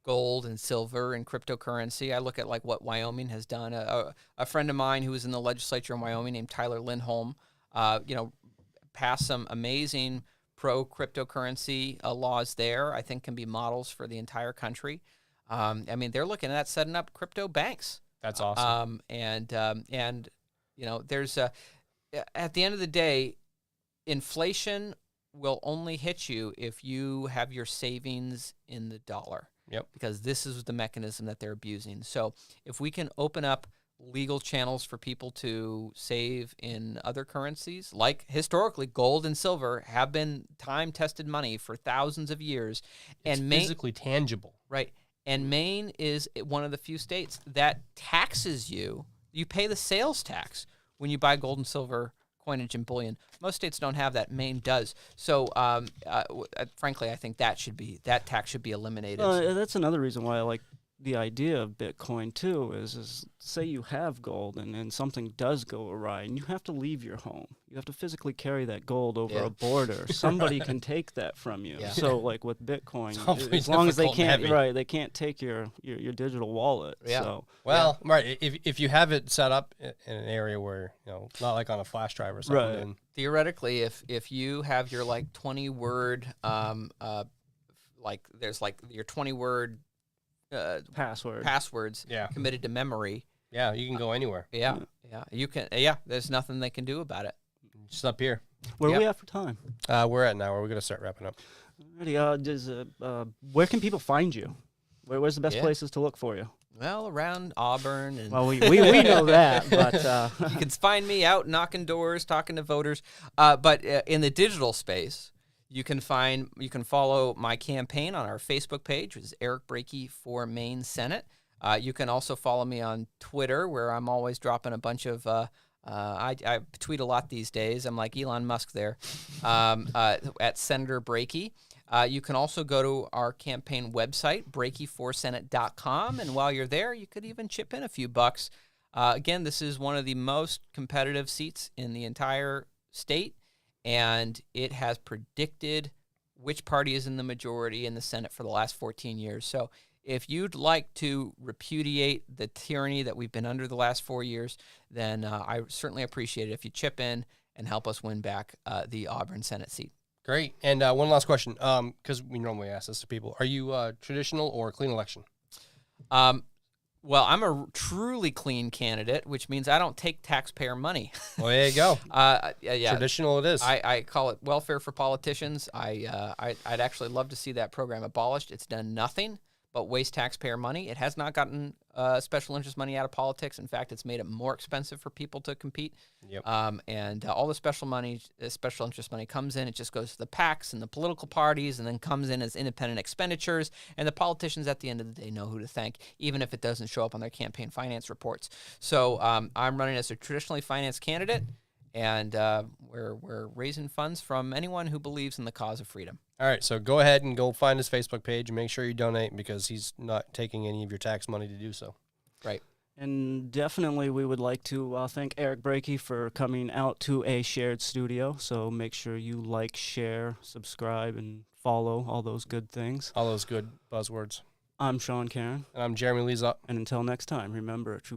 gold and silver and cryptocurrency. I look at like what Wyoming has done. A friend of mine who was in the legislature in Wyoming named Tyler Lindholm, passed some amazing pro-cryptocurrency laws there. I think can be models for the entire country. They're looking at setting up crypto banks. That's awesome. There's at the end of the day, inflation will only hit you if you have your savings in the dollar. Yep. Because this is the mechanism that they're abusing. So if we can open up legal channels for people to save in other currencies, like historically gold and silver have been time-tested money for thousands of years. It's physically tangible. Right. And Maine is one of the few states that taxes you. You pay the sales tax when you buy gold and silver coinage in bullion. Most states don't have that. Maine does. So, frankly, I think that tax should be eliminated. That's another reason why I like the idea of Bitcoin too. Is say you have gold and something does go awry, and you have to leave your home. You have to physically carry that gold over a border. Somebody can take that from you. Yeah. So, like with Bitcoin, as long as they can't, they can't take your digital wallet. Yeah. So, right. If you have it set up in an area where not like on a flash drive or something. Then theoretically, if you have your 20-word, there's your 20-word passwords committed to memory. Yeah, you can go anywhere. Yeah, you can. There's nothing they can do about it. Just up here. Where are we at for time? We're at an hour. We're gonna start wrapping up. Alrighty. Where can people find you? Where's the best places to look for you? Well, around Auburn. And well, we know that, but you can find me out knocking doors, talking to voters. But in the digital space, you can follow my campaign on our Facebook page, which is Eric Brakey for Maine Senate. You can also follow me on Twitter, where I'm always dropping a bunch of. I tweet a lot these days. I'm like Elon Musk there, at Senator Brakey. You can also go to our campaign website, brakey4senate.com, and while you're there, you could even chip in a few bucks. Again, this is one of the most competitive seats in the entire state, and it has predicted which party is in the majority in the Senate for the last 14 years. So if you'd like to repudiate the tyranny that we've been under the last 4 years, then I certainly appreciate it if you chip in and help us win back the Auburn Senate seat. Great. And one last question, because we normally ask this to people. Are you traditional or clean election? Well, I'm a truly clean candidate, which means I don't take taxpayer money. Well, there you go. Yeah. Traditional it is. I call it welfare for politicians. I'd actually love to see that program abolished. It's done nothing but waste taxpayer money. It has not gotten special interest money out of politics. In fact, it's made it more expensive for people to compete. Yep. And all the special interest money comes in. It just goes to the PACs and the political parties, and then comes in as independent expenditures. And the politicians at the end of the day know who to thank, even if it doesn't show up on their campaign finance reports. So I'm running as a traditionally financed candidate, and we're raising funds from anyone who believes in the cause of freedom. All right, so go ahead and go find his Facebook page and make sure you donate, because he's not taking any of your tax money to do so. Right. And definitely we would like to thank Eric Brakey for coming out to a shared studio. So make sure you like, share, subscribe, and follow all those good things. All those good buzzwords. I'm Sean Caron. And I'm Jeremy Leza. And until next time, remember, a true